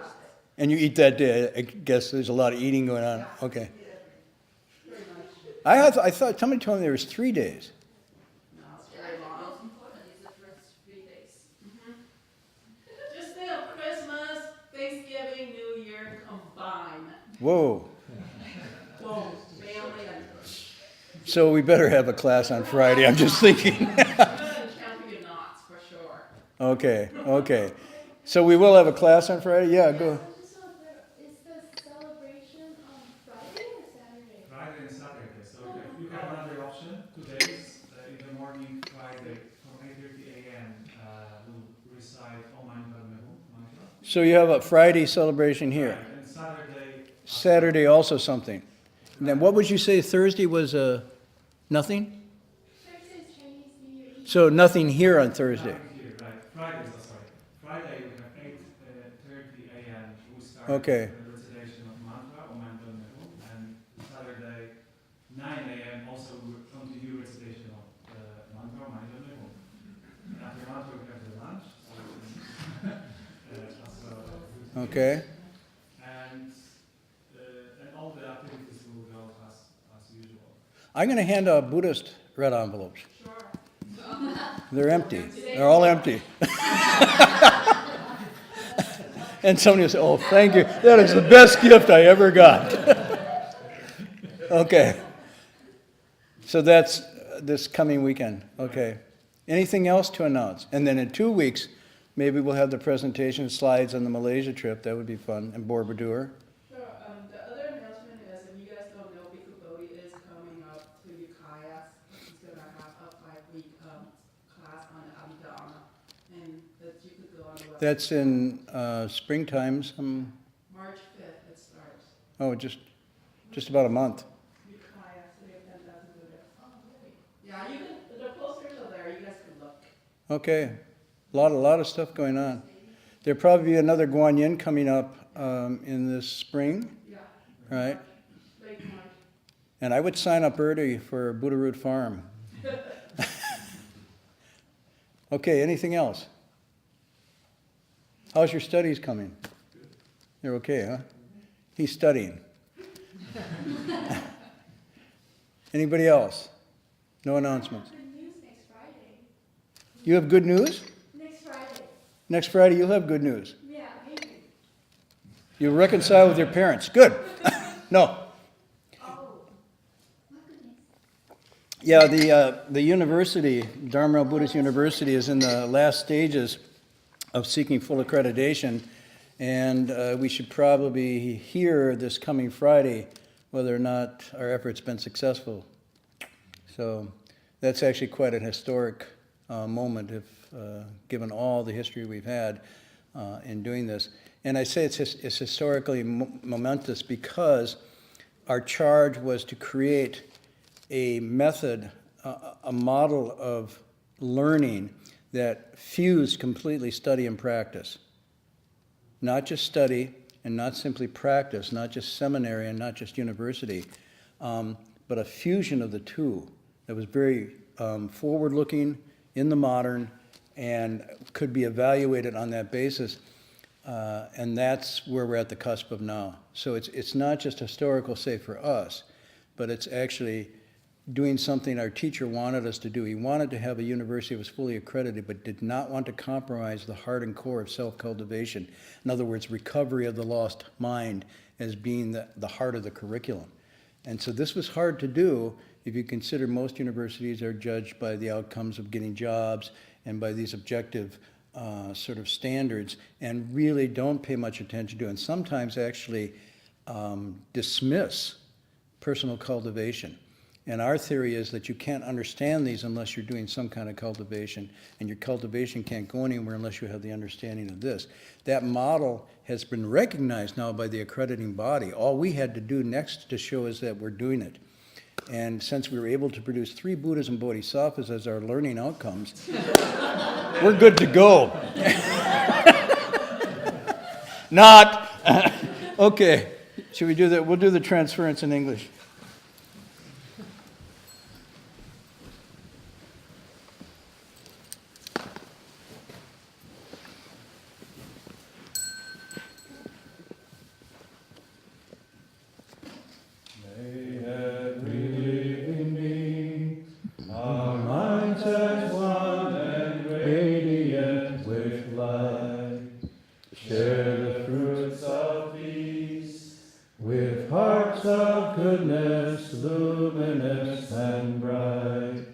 Speaker 1: And you eat that day. I guess there's a lot of eating going on. Okay. I thought somebody told me there was 3 days.
Speaker 2: No, it's very long.
Speaker 7: Most important is the first 3 days.
Speaker 2: Just think of Christmas, Thanksgiving, New Year combined.
Speaker 1: Whoa.
Speaker 2: Whoa, family and.
Speaker 1: So we better have a class on Friday. I'm just thinking.
Speaker 2: You're gonna count your knots for sure.
Speaker 1: Okay. So we will have a class on Friday? Yeah, go.
Speaker 8: Is the celebration on Friday or Saturday?
Speaker 5: Friday and Saturday. So you have another option, 2 days. In the morning, Friday, from 8:30 a.m., we'll recite Om Mani Padme Hum mantra.
Speaker 1: So you have a Friday celebration here.
Speaker 5: And Saturday,
Speaker 1: Saturday also something. And then what would you say Thursday was nothing?
Speaker 8: Thursday's Chinese New Year Eve.
Speaker 1: So nothing here on Thursday.
Speaker 5: nothing here, right? Friday we have 8:30 a.m. We start
Speaker 1: Okay.
Speaker 5: the recitation of mantra, Om Mani Padme Hum, and Saturday 9 a.m. also we continue recitation of mantra, Om Mani Padme Hum. And after mantra we have the lunch, so as well.
Speaker 1: Okay.
Speaker 5: And all the activities will go as usual.
Speaker 1: I'm going to hand out Buddhist red envelopes.
Speaker 2: Sure.
Speaker 1: They're empty. They're all empty. And somebody will say, oh, thank you. That is the best gift I ever got. Okay. So that's this coming weekend. Okay. Anything else to announce? And then in 2 weeks, maybe we'll have the presentation slides on the Malaysia trip. That would be fun. And Borobudur.
Speaker 2: Sure, the other announcement is, if you guys don't know, Bhikkhu Bodhi is coming up to Ukiah. He's gonna have a 5-week class on Abhidharma, and that you could go on the website.
Speaker 1: That's in springtime.
Speaker 2: March 5th it starts.
Speaker 1: Oh, just about a month.
Speaker 2: Ukiah, so you have 10,000 Buddha. Oh, really? Yeah, you can, the posters are there, you guys can look.
Speaker 1: Okay. A lot of stuff going on. There'll probably be another Guanyin coming up in this spring,
Speaker 2: Yeah.
Speaker 1: right?
Speaker 2: Late March.
Speaker 1: And I would sign up early for Buddha Root Farm. Okay, anything else? How's your studies coming? They're okay, huh? He's studying. Anybody else? No announcements.
Speaker 8: Good news next Friday.
Speaker 1: You have good news?
Speaker 8: Next Friday.
Speaker 1: Next Friday you'll have good news.
Speaker 8: Yeah, maybe.
Speaker 1: You'll reconcile with your parents. Good. No.
Speaker 3: Oh, my goodness.
Speaker 1: Yeah, the university, Dharma Buddhist University, is in the last stages of seeking full accreditation, and we should probably hear this coming Friday whether or not our effort's been successful. So that's actually quite an historic moment, if given all the history we've had in doing this. And I say it's historically momentous because our charge was to create a method, a model of learning that fused completely study and practice. Not just study and not simply practice, not just seminary and not just university, but a fusion of the two that was very forward-looking, in the modern, and could be evaluated on that basis. And that's where we're at the cusp of now. So it's not just historical, say, for us, but it's actually doing something our teacher wanted us to do. He wanted to have a university that was fully accredited, but did not want to compromise the heart and core of self-cultivation. In other words, recovery of the lost mind as being the heart of the curriculum. And so this was hard to do if you consider most universities are judged by the outcomes of getting jobs and by these objective sort of standards, and really don't pay much attention to, and sometimes actually dismiss personal cultivation. And our theory is that you can't understand these unless you're doing some kind of cultivation, and your cultivation can't go anywhere unless you have the understanding of this. That model has been recognized now by the accrediting body. All we had to do next to show is that we're doing it. And since we were able to produce 3 Buddhas and Bodhisattvas as our learning outcomes, we're good to go. Not. Okay, should we do that? We'll do the transference in English.
Speaker 6: Goodness, luminous and bright.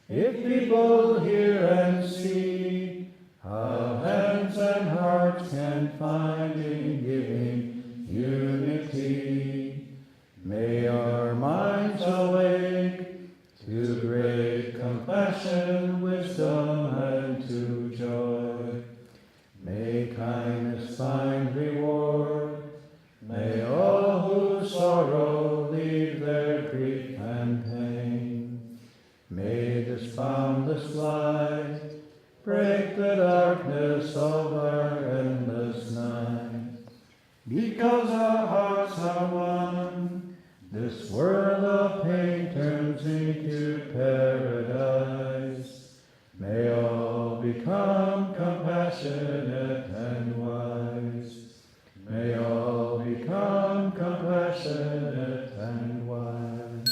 Speaker 6: If people hear and see how hands and hearts can find in giving unity, may our minds awake to great compassion, wisdom, and to joy. May kindness find reward. May all who sorrow leave their grief and pain. May this boundless light break the darkness of our endless night. Because our hearts are one, this world of pain turns into paradise. May all become compassionate and wise. May all become compassionate and wise.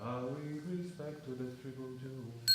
Speaker 6: Bowing respect to the triple jewel.